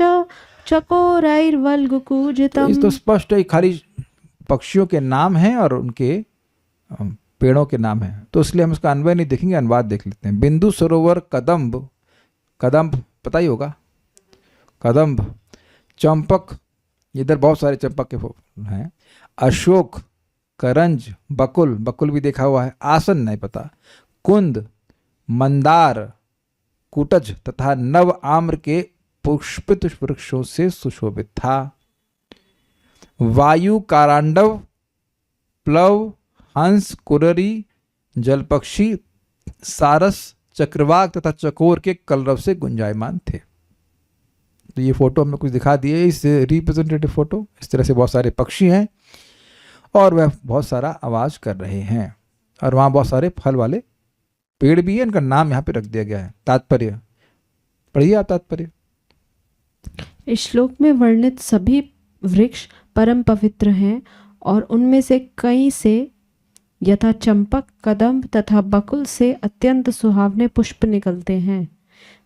चकोरैर्वल्गुकूजितम्। इस तो स्पष्ट है, खाली पक्षियों के नाम हैं और उनके पेड़ों के नाम हैं, तो इसलिए हम इसका अन्वय नहीं देखेंगे, अनुवाद देख लेते हैं। बिंदु सरोवर कदम्ब, कदम्ब पता ही होगा, कदम्ब चंपक, इधर बहुत सारे चंपक के फूल हैं। अशोक, करंज, बकुल, बकुल भी देखा हुआ है, आसन नहीं पता, कुंद, मंदार, कुटज तथा नव आम्र के पुष्पित वृक्षों से सुशोभित था। वायु, कारांडव, प्लव, हंस, कुररी, जलपक्षी, सारस, चक्रवाक तथा चकोर के कलरव से गुंजायमान थे। तो ये फोटो हमने कुछ दिखा दिए, इस रिप्रेजेंटेटिव फोटो। इस तरह से बहुत सारे पक्षी हैं और वह बहुत सारा आवाज कर रहे हैं, और वहाँ बहुत सारे फल वाले पेड़ भी हैं, इनका नाम यहाँ पे रख दिया गया है। तात्पर्य पढ़िए आप तात्पर्य। इस श्लोक में वर्णित सभी वृक्ष परम पवित्र हैं और उनमें से कई से यथा चंपक, कदम्ब तथा बकुल से अत्यंत सुहावने पुष्प निकलते हैं।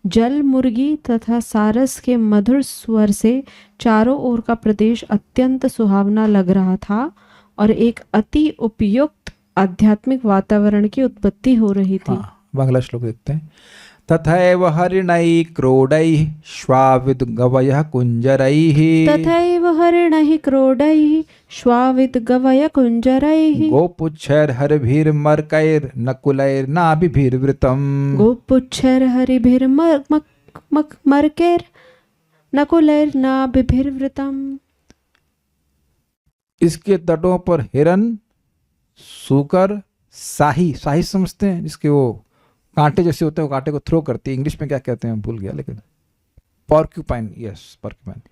जल, मुर्गी तथा सारस के मधुर स्वर से चारों ओर का प्रदेश अत्यंत सुहावना लग रहा था और एक अति उपयुक्त आध्यात्मिक वातावरण की उत्पत्ति हो रही थी। बांग्ला श्लोक देखते हैं। तथैव हरिणैः क्रोडैः श्वाविद गवयः कुंजरैः, तथैव हरिणैः क्रोडैः श्वाविद गवय कुंजरैः, गोपुच्छैर्हरिभिर्मर्कैर्नकुलैर्नाभिभिर्वृतम्, गोपुच्छैर्हरिभिर्मर्कैर्नकुलैर्नाभिभिर्वृतम्। इसके तटों पर हिरन, सूकर, शाही, शाही समझते हैं जिसके वो कांटे जैसे होते हैं, वो कांटे को थ्रो करती है, इंग्लिश में क्या कहते हैं भूल गया, लेकिन पॉर्क्यूपाइन, यस पॉर्क्यूपाइन,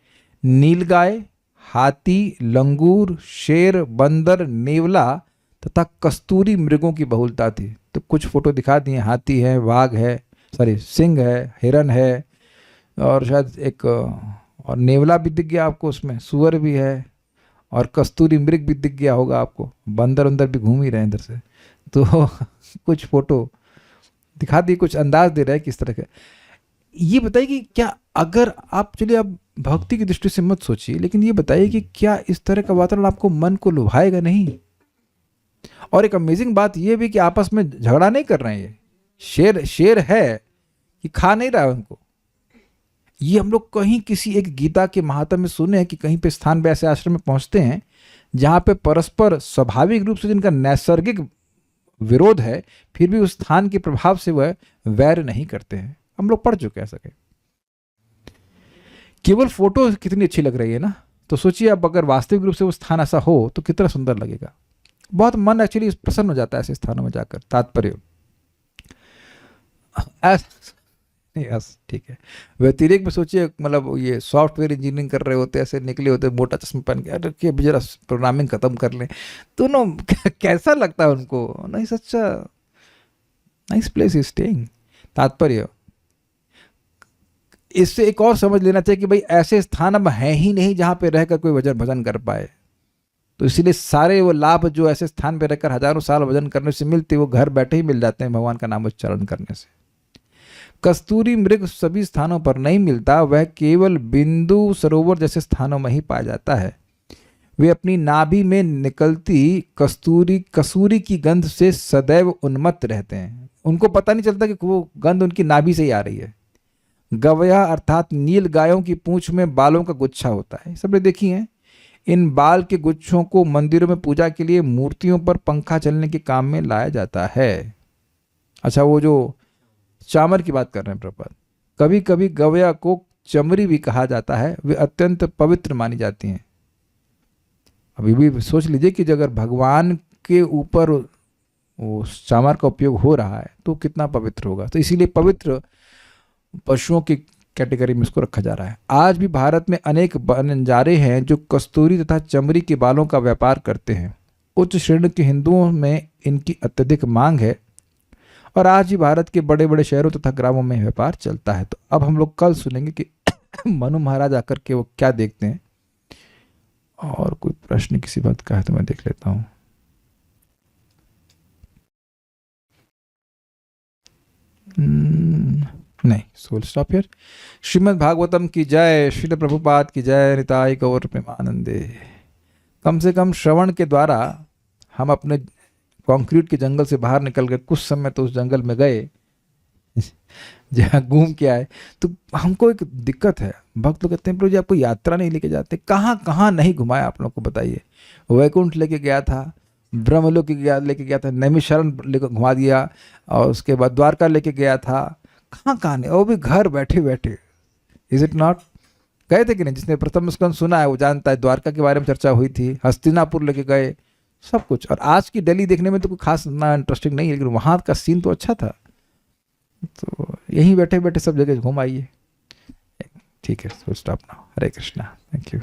नीलगाय, हाथी, लंगूर, शेर, बंदर, नेवला तथा कस्तूरी मृगों की बहुलता थी। तो कुछ फोटो दिखा दिए, हाथी है, वाघ है, सॉरी सिंह है, हिरन है, और शायद एक और नेवला भी दिख गया आपको उसमें, सुअर भी है, और कस्तूरी मृग भी दिख गया होगा आपको, बंदर अंदर भी घूम ही रहे हैं इधर से। तो कुछ फोटो दिखा दी, कुछ अंदाज दे रहा है किस तरह का। ये बताइए कि क्या, अगर आप, चलिए आप भक्ति की दृष्टि से मत सोचिए, लेकिन ये बताइए कि क्या इस तरह का वातावरण आपको मन को लुभाएगा नहीं? और एक अमेजिंग बात यह भी कि आपस में झगड़ा नहीं कर रहे हैं। ये शेर है कि खा नहीं रहा है उनको। ये हम लोग कहीं किसी एक गीता के महात्म्य में सुने हैं कि कहीं पे स्थान पे ऐसे आश्रम में पहुंचते हैं जहां पे परस्पर स्वाभाविक रूप से जिनका नैसर्गिक विरोध है, फिर भी उस स्थान के प्रभाव से वह वैर नहीं करते हैं। हम लोग पढ़ चुके हैं सके। केवल फोटो कितनी अच्छी लग रही है ना, तो सोचिए अब अगर वास्तविक रूप से वो स्थान ऐसा हो तो कितना सुंदर लगेगा। बहुत मन एक्चुअली प्रसन्न हो जाता है ऐसे स्थानों में जाकर। तात्पर्य यस ठीक है। व्यतिरेक में सोचिए, मतलब ये सॉफ्टवेयर इंजीनियरिंग कर रहे होते, ऐसे निकले होते मोटा चश्मा पहन के, अरे कि जरा प्रोग्रामिंग खत्म कर लें, दोनों कैसा लगता है उनको? नहीं, such nice place is staying. तात्पर्य इससे एक और समझ लेना चाहिए कि भाई ऐसे स्थान अब हैं ही नहीं जहां पे रहकर कोई वजन भजन कर पाए। तो इसीलिए सारे वो लाभ जो ऐसे स्थान पे रहकर हजारों साल वजन करने से मिलते, वो घर बैठे ही मिल जाते हैं भगवान का नाम उच्चारण करने से। कस्तूरी मृग सभी स्थानों पर नहीं मिलता, वह केवल बिंदु सरोवर जैसे स्थानों में ही पाया जाता है। वे अपनी नाभि में निकलती कसूरी की गंध से सदैव उन्मत्त रहते हैं। उनको पता नहीं चलता कि वो गंध उनकी नाभि से ही आ रही है। गवया अर्थात नील गायों की पूंछ में बालों का गुच्छा होता है, सबने देखी है। इन बाल के गुच्छों को मंदिरों में पूजा के लिए मूर्तियों पर पंखा चलने के काम में लाया जाता है। अच्छा, वो जो चामर की बात कर रहे हैं प्रभुपाद, कभी कभी गवया को चमरी भी कहा जाता है। वे अत्यंत पवित्र मानी जाती हैं। अभी भी सोच लीजिए कि अगर भगवान के ऊपर वो चामर का उपयोग हो रहा है तो कितना पवित्र होगा। तो इसीलिए पवित्र पशुओं की कैटेगरी में इसको रखा जा रहा है। आज भी भारत में अनेक बंजारे हैं जो कस्तूरी तथा चमड़ी के बालों का व्यापार करते हैं। उच्च श्रेणी के हिंदुओं में इनकी अत्यधिक मांग है और आज भी भारत के बड़े बड़े शहरों तथा ग्रामों में व्यापार चलता है। तो अब हम लोग कल सुनेंगे कि मनु महाराज आकर के वो क्या देखते हैं। और कोई प्रश्न किसी बात का है तो मैं देख लेता हूँ। नहीं, so I'll stop here. Srimad Bhagavatam की जय, श्रील प्रभुपाद की जय, निताई गौर प्रेमानंदे। कम से कम श्रवण के द्वारा हम अपने कंक्रीट के जंगल से बाहर निकल गए। कुछ समय तो उस जंगल में गए जहाँ घूम के आए। तो हमको एक दिक्कत है, भक्त लोग कहते हैं प्रभु जी आपको यात्रा नहीं लेके जाते। कहाँ कहाँ नहीं घुमाया आप लोग को बताइए। वैकुंठ लेके गया था, ब्रह्मलोक लेके गया था, नैमिषारण्य लेकर घुमा दिया, और उसके बाद द्वारका लेके गया था। कहाँ कहाँ नहीं, वो भी घर बैठे बैठे। Is it not? गए थे कि नहीं? जिसने प्रथम स्कंद सुना है वो जानता है। द्वारका के बारे में चर्चा हुई थी, हस्तिनापुर लेके गए, सब कुछ। और आज की दिल्ली देखने में तो कोई खास ना इंटरेस्टिंग नहीं है, लेकिन वहाँ का सीन तो अच्छा था। तो यहीं बैठे बैठे सब जगह घूम आइए। ठीक है, stop now. Hare Krishna, thank you.